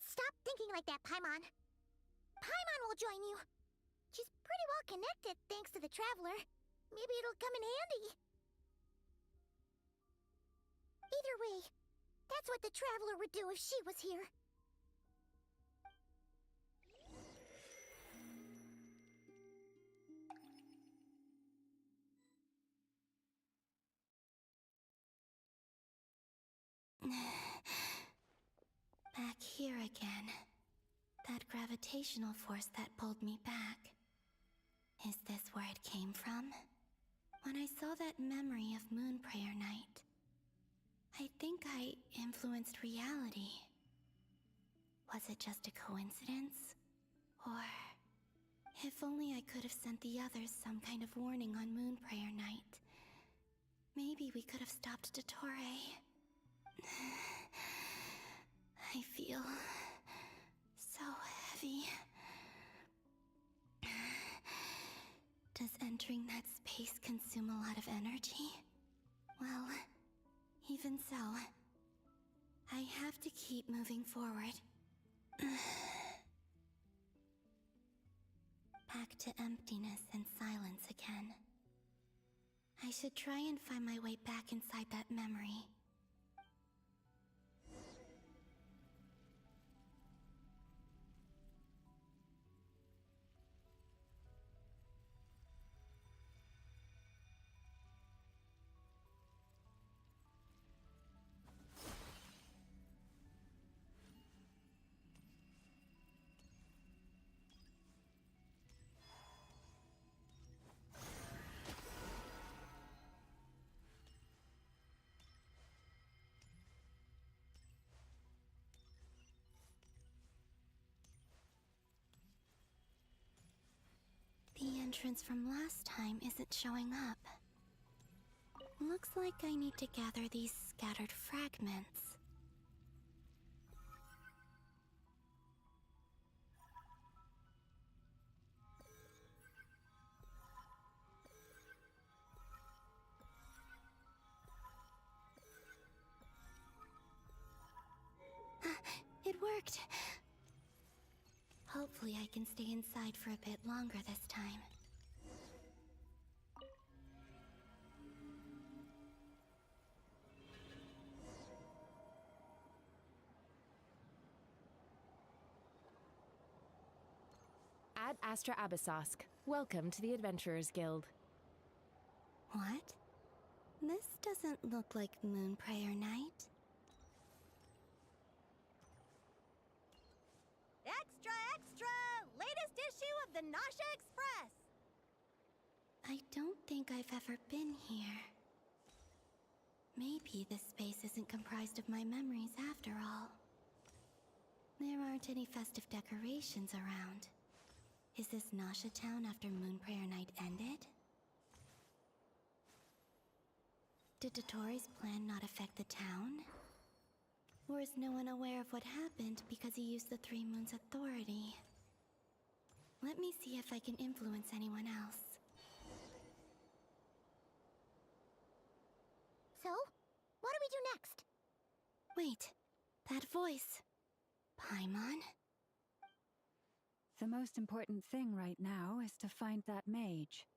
I: Stop thinking like that, Paimon. Paimon will join you. She's pretty well connected thanks to the Traveler. Maybe it'll come in handy. Either way, that's what the Traveler would do if she was here.
Q: Back here again. That gravitational force that pulled me back. Is this where it came from? When I saw that memory of Moon Prayer Night, I think I influenced reality. Was it just a coincidence? Or if only I could have sent the others some kind of warning on Moon Prayer Night. Maybe we could have stopped Dottore. I feel so heavy. Does entering that space consume a lot of energy? Well, even so, I have to keep moving forward. Back to emptiness and silence again. I should try and find my way back inside that memory. entrance from last time isn't showing up. Looks like I need to gather these scattered fragments. It worked! Hopefully I can stay inside for a bit longer this time.
R: Ad Astra Abyssosk. Welcome to the Adventurers Guild.
Q: What? This doesn't look like Moonprayer Night.
S: Extra, extra! Latest issue of the Nasha Express!
Q: I don't think I've ever been here. Maybe this space isn't comprised of my memories after all. There aren't any festive decorations around. Is this Nasha Town after Moonprayer Night ended? Did Dottoro's plan not affect the town? Or is no one aware of what happened because he used the Three Moons' authority? Let me see if I can influence anyone else.
I: So, what do we do next?
Q: Wait, that voice. Paimon?
H: The most important thing right now is to find that mage.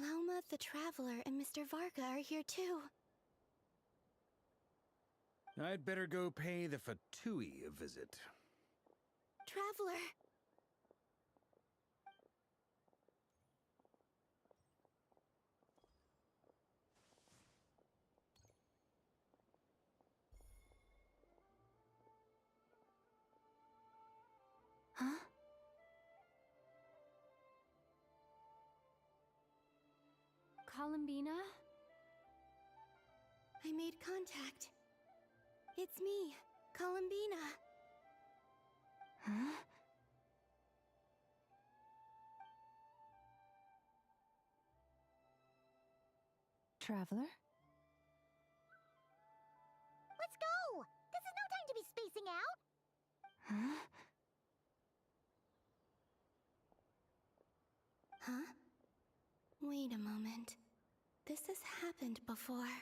Q: Lauma the Traveler and Mr. Varga are here too.
D: I'd better go pay the Fatui a visit.
Q: Traveler! Huh?
K: Columbina?
Q: I made contact. It's me, Columbina. Huh?
H: Traveler?
I: Let's go! This is no time to be spacing out!
Q: Huh? Huh? Wait a moment. This has happened before.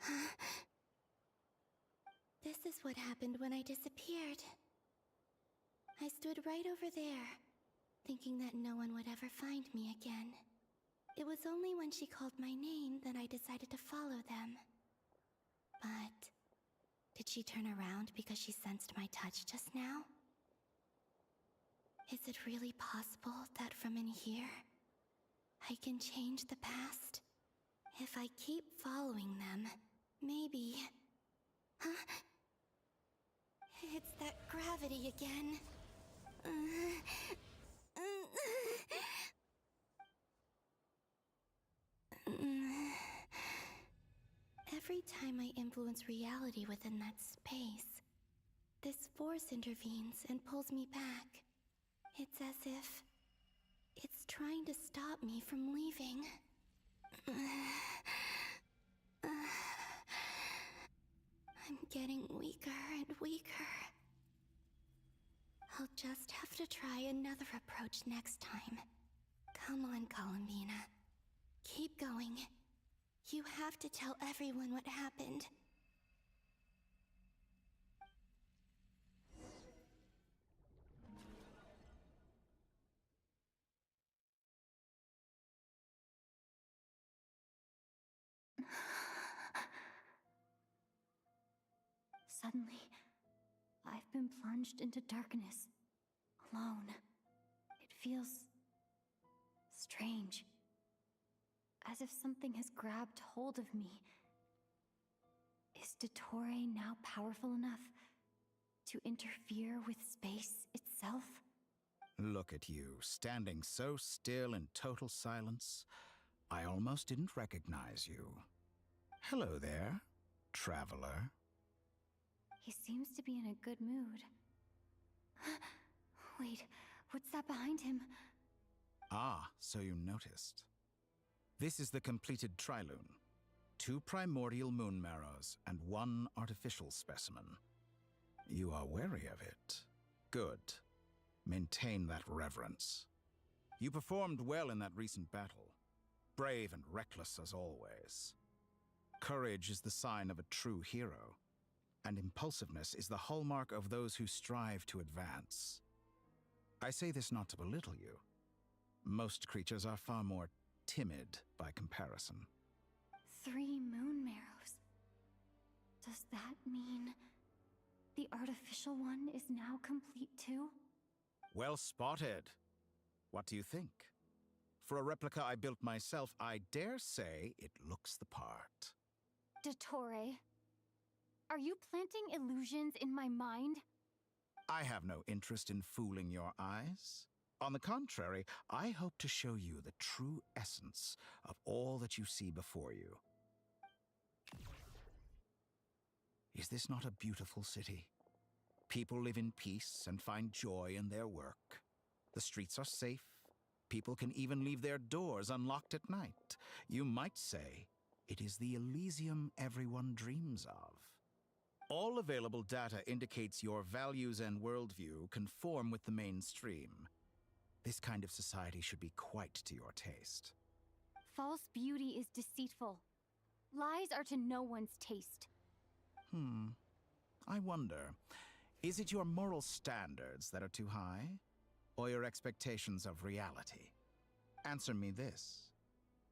Q: Huh? This is what happened when I disappeared. I stood right over there, thinking that no one would ever find me again. It was only when she called my name that I decided to follow them. But did she turn around because she sensed my touch just now? Is it really possible that from in here, I can change the past? If I keep following them, maybe... Huh? It's that gravity again. Every time I influence reality within that space, this force intervenes and pulls me back. It's as if it's trying to stop me from leaving. I'm getting weaker and weaker. I'll just have to try another approach next time. Come on, Columbina. Keep going. You have to tell everyone what happened.
K: Suddenly, I've been plunged into darkness, alone. It feels strange, as if something has grabbed hold of me. Is Dottore now powerful enough to interfere with space itself?
L: Look at you, standing so still in total silence. I almost didn't recognize you. Hello there, traveler.
K: He seems to be in a good mood. Wait, what's that behind him?
L: Ah, so you noticed. This is the completed trilune. 2 primordial moon marrows and 1 artificial specimen. You are wary of it. Good. Maintain that reverence. You performed well in that recent battle. Brave and reckless as always. Courage is the sign of a true hero, and impulsiveness is the hallmark of those who strive to advance. I say this not to belittle you. Most creatures are far more timid by comparison.
K: 3 moon marrows. Does that mean the artificial one is now complete too?
L: Well spotted. What do you think? For a replica I built myself, I dare say it looks the part.
K: Dottore, are you planting illusions in my mind?
L: I have no interest in fooling your eyes. On the contrary, I hope to show you the true essence of all that you see before you. Is this not a beautiful city? People live in peace and find joy in their work. The streets are safe. People can even leave their doors unlocked at night. You might say it is the Elysium everyone dreams of. All available data indicates your values and worldview conform with the mainstream. This kind of society should be quite to your taste.
K: False beauty is deceitful. Lies are to no one's taste.
L: I wonder, is it your moral standards that are too high? Or your expectations of reality? Answer me this.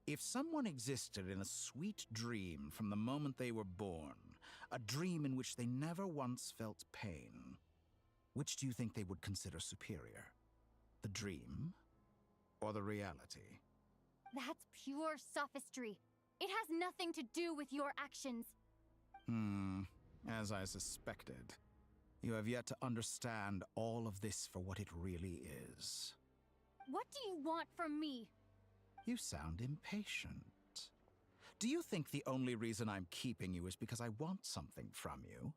L: If someone existed in a sweet dream from the moment they were born, a dream in which they never once felt pain, which do you think they would consider superior? The dream or the reality?
K: That's pure sophistry. It has nothing to do with your actions.
L: As I suspected. You have yet to understand all of this for what it really is.
K: What do you want from me?
L: You sound impatient. Do you think the only reason I'm keeping you is because I want something from you?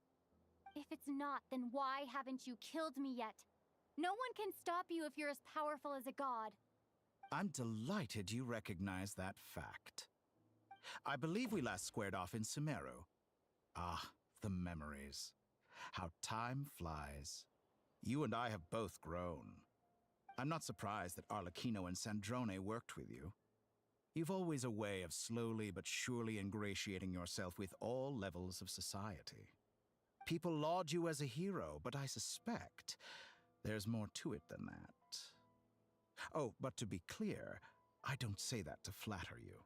K: If it's not, then why haven't you killed me yet? No one can stop you if you're as powerful as a god.
L: I'm delighted you recognize that fact. I believe we last squared off in Sumeru. Ah, the memories. How time flies. You and I have both grown. I'm not surprised that Arlecchino and Sandrone worked with you. You've always a way of slowly but surely ingratiating yourself with all levels of society. People laud you as a hero, but I suspect there's more to it than that. Oh, but to be clear, I don't say that to flatter you.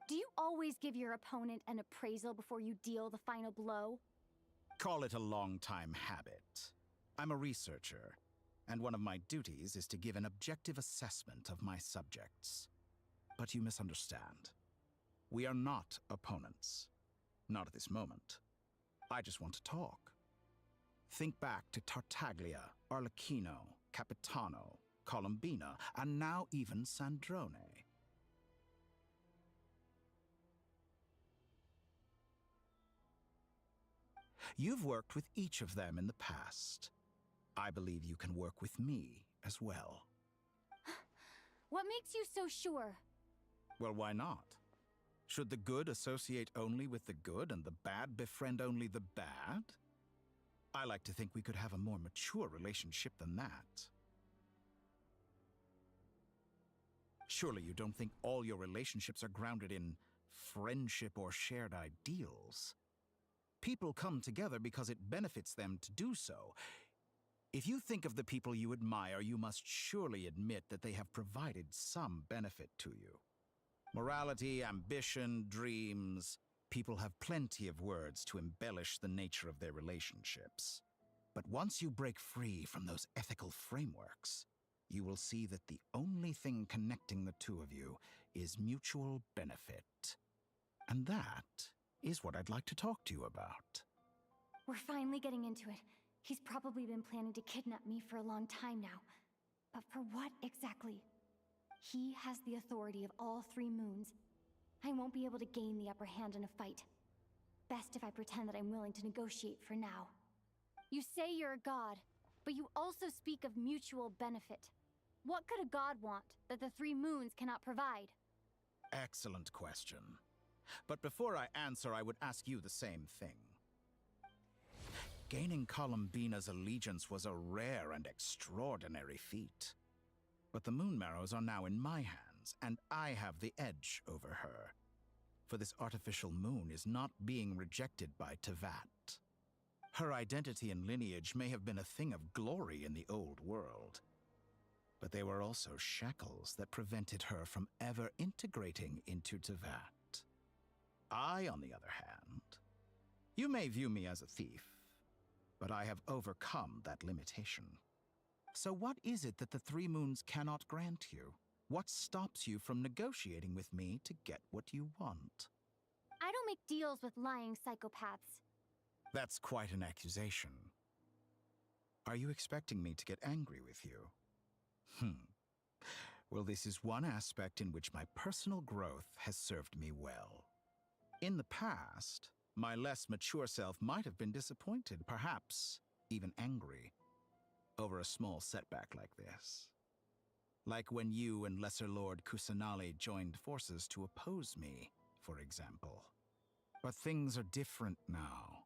K: Do you always give your opponent an appraisal before you deal the final blow?
L: Call it a long-time habit. I'm a researcher, and one of my duties is to give an objective assessment of my subjects. But you misunderstand. We are not opponents. Not at this moment. I just want to talk. Think back to Tartaglia, Arlecchino, Capitano, Colombina, and now even Sandrone. You've worked with each of them in the past. I believe you can work with me as well.
K: What makes you so sure?
L: Well, why not? Should the good associate only with the good and the bad befriend only the bad? I like to think we could have a more mature relationship than that. Surely you don't think all your relationships are grounded in friendship or shared ideals? People come together because it benefits them to do so. If you think of the people you admire, you must surely admit that they have provided some benefit to you. Morality, ambition, dreams. People have plenty of words to embellish the nature of their relationships. But once you break free from those ethical frameworks, you will see that the only thing connecting the two of you is mutual benefit. And that is what I'd like to talk to you about.
K: We're finally getting into it. He's probably been planning to kidnap me for a long time now. But for what exactly? He has the authority of all 3 moons. I won't be able to gain the upper hand in a fight. Best if I pretend that I'm willing to negotiate for now. You say you're a god. but you also speak of mutual benefit. What could a god want that the three moons cannot provide?
L: Excellent question. But before I answer, I would ask you the same thing. Gaining Columbina's allegiance was a rare and extraordinary feat. But the Moon Marrows are now in my hands, and I have the edge over her. For this artificial moon is not being rejected by Tevat. Her identity and lineage may have been a thing of glory in the old world, but they were also shackles that prevented her from ever integrating into Tevat. I, on the other hand, you may view me as a thief, but I have overcome that limitation. So what is it that the Three Moons cannot grant you? What stops you from negotiating with me to get what you want?
K: I don't make deals with lying psychopaths.
L: That's quite an accusation. Are you expecting me to get angry with you? Well, this is one aspect in which my personal growth has served me well. In the past, my less mature self might have been disappointed, perhaps even angry, over a small setback like this. Like when you and Lesser Lord Kusanali joined forces to oppose me, for example. But things are different now.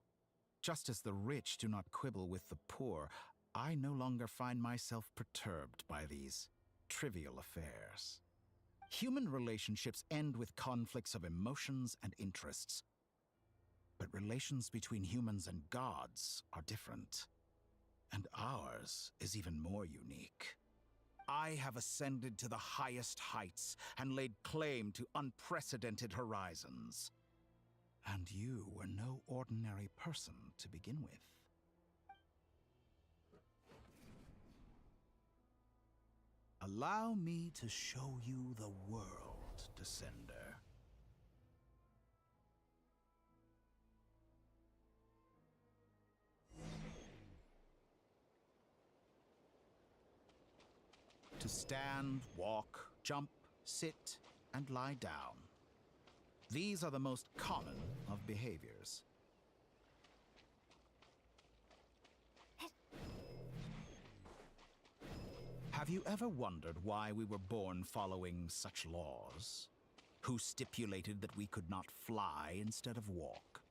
L: Just as the rich do not quibble with the poor, I no longer find myself perturbed by these trivial affairs. Human relationships end with conflicts of emotions and interests. But relations between humans and gods are different. And ours is even more unique. I have ascended to the highest heights and laid claim to unprecedented horizons. And you were no ordinary person to begin with. Allow me to show you the world, Descender. To stand, walk, jump, sit, and lie down. These are the most common of behaviors. Have you ever wondered why we were born following such laws? Who stipulated that we could not fly instead of walk?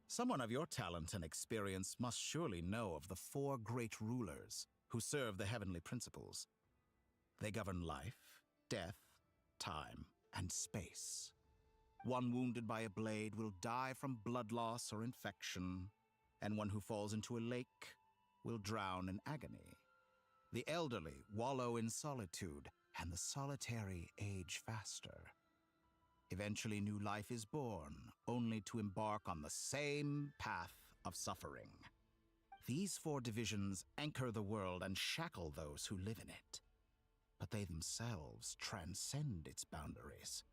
L: Someone of your talent and experience must surely know of the four great rulers who serve the heavenly principles. They govern life, death, time, and space. One wounded by a blade will die from blood loss or infection, and one who falls into a lake will drown in agony. The elderly wallow in solitude, and the solitary age faster. Eventually, new life is born, only to embark on the same path of suffering. These four divisions anchor the world and shackle those who live in it. But they themselves transcend its boundaries,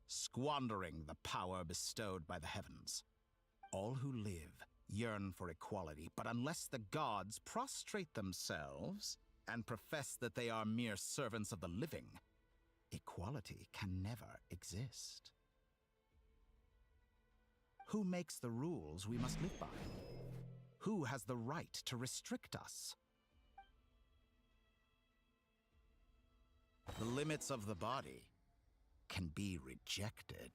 L: squandering the power bestowed by the heavens. All who live yearn for equality, but unless the gods prostrate themselves and profess that they are mere servants of the living, equality can never exist. Who makes the rules we must live by? Who has the right to restrict us? The limits of the body can be rejected.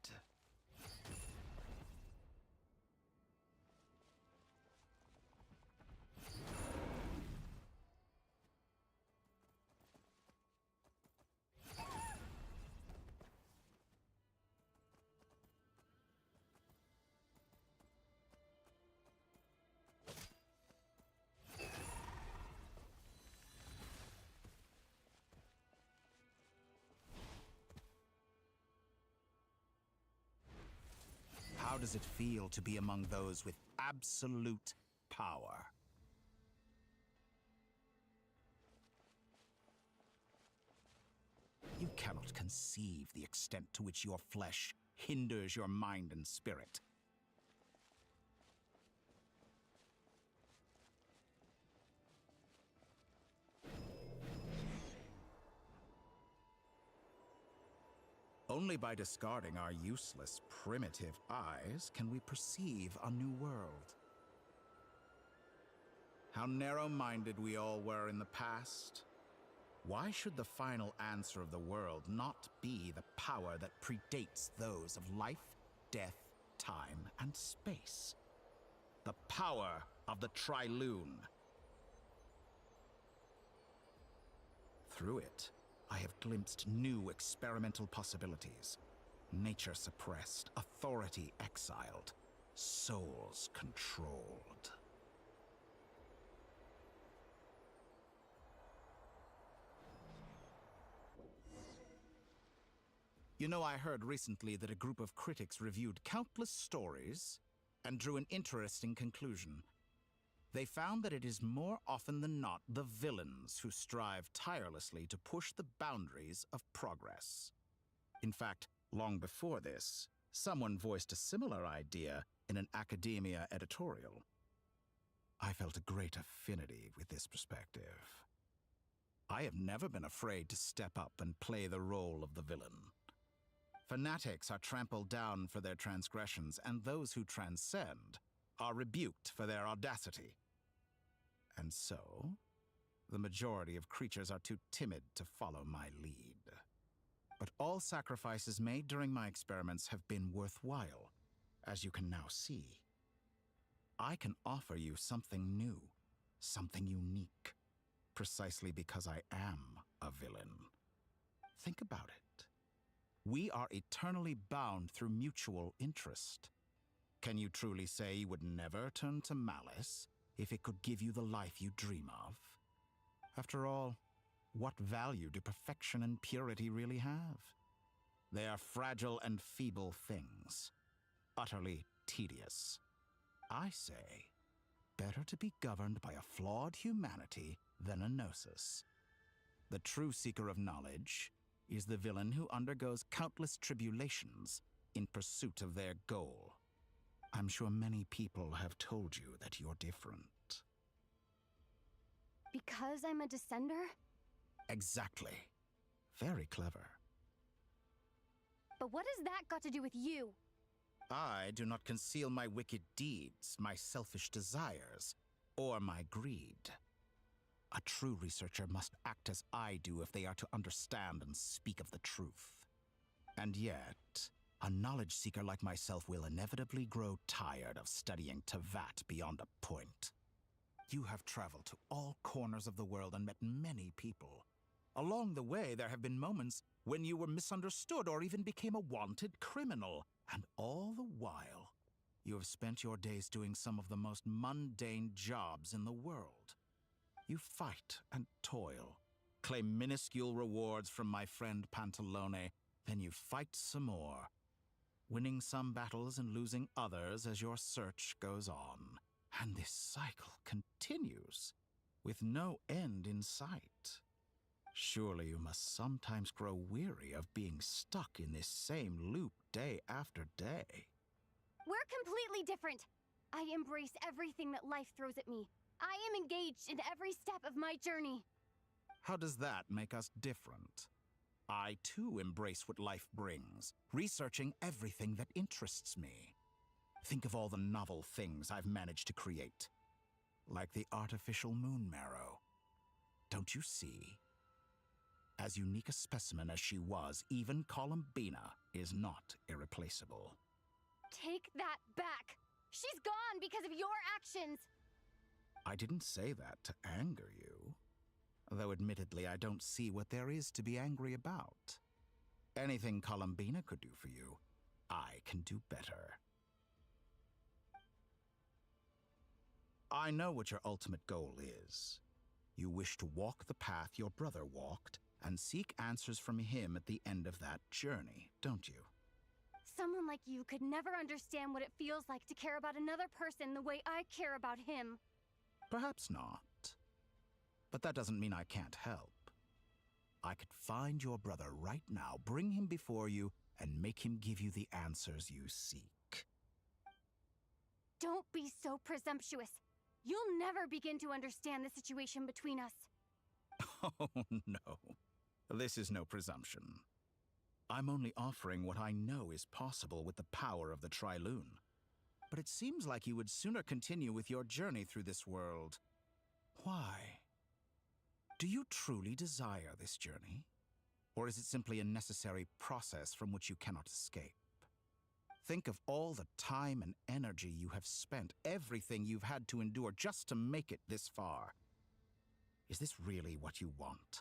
L: How does it feel to be among those with absolute power? You cannot conceive the extent to which your flesh hinders your mind and spirit. Only by discarding our useless, primitive eyes can we perceive a new world. How narrow-minded we all were in the past. Why should the final answer of the world not be the power that predates those of life, death, time, and space? The power of the Tri-Lune. Through it, I have glimpsed new experimental possibilities. Nature suppressed, authority exiled, souls controlled. You know, I heard recently that a group of critics reviewed countless stories and drew an interesting conclusion. They found that it is more often than not the villains who strive tirelessly to push the boundaries of progress. In fact, long before this, someone voiced a similar idea in an academia editorial. I felt a great affinity with this perspective. I have never been afraid to step up and play the role of the villain. Fanatics are trampled down for their transgressions, and those who transcend are rebuked for their audacity. And so, the majority of creatures are too timid to follow my lead. But all sacrifices made during my experiments have been worthwhile, as you can now see. I can offer you something new, something unique, precisely because I am a villain. Think about it. We are eternally bound through mutual interest. Can you truly say you would never turn to malice if it could give you the life you dream of? After all, what value do perfection and purity really have? They are fragile and feeble things, utterly tedious. I say, better to be governed by a flawed humanity than a gnosis. The true seeker of knowledge is the villain who undergoes countless tribulations in pursuit of their goal. I'm sure many people have told you that you're different.
K: Because I'm a descender?
L: Exactly. Very clever.
K: But what has that got to do with you?
L: I do not conceal my wicked deeds, my selfish desires, or my greed. A true researcher must act as I do if they are to understand and speak of the truth. And yet, a knowledge seeker like myself will inevitably grow tired of studying Tevat beyond a point. You have traveled to all corners of the world and met many people. Along the way, there have been moments when you were misunderstood or even became a wanted criminal. And all the while, you have spent your days doing some of the most mundane jobs in the world. You fight and toil, claim minuscule rewards from my friend Pantalone, then you fight some more, winning some battles and losing others as your search goes on. And this cycle continues, with no end in sight. Surely you must sometimes grow weary of being stuck in this same loop day after day.
K: We're completely different. I embrace everything that life throws at me. I am engaged in every step of my journey.
L: How does that make us different? I too embrace what life brings, researching everything that interests me. Think of all the novel things I've managed to create, like the artificial moon marrow. Don't you see? As unique a specimen as she was, even Columbina is not irreplaceable.
K: Take that back! She's gone because of your actions!
L: I didn't say that to anger you. Though admittedly, I don't see what there is to be angry about. Anything Columbina could do for you, I can do better. I know what your ultimate goal is. You wish to walk the path your brother walked and seek answers from him at the end of that journey, don't you?
K: Someone like you could never understand what it feels like to care about another person the way I care about him.
L: Perhaps not. But that doesn't mean I can't help. I could find your brother right now, bring him before you, and make him give you the answers you seek.
K: Don't be so presumptuous. You'll never begin to understand the situation between us.
L: Oh, no. This is no presumption. I'm only offering what I know is possible with the power of the Tri-Lune. But it seems like you would sooner continue with your journey through this world. Why? Do you truly desire this journey? Or is it simply a necessary process from which you cannot escape? Think of all the time and energy you have spent, everything you've had to endure just to make it this far. Is this really what you want?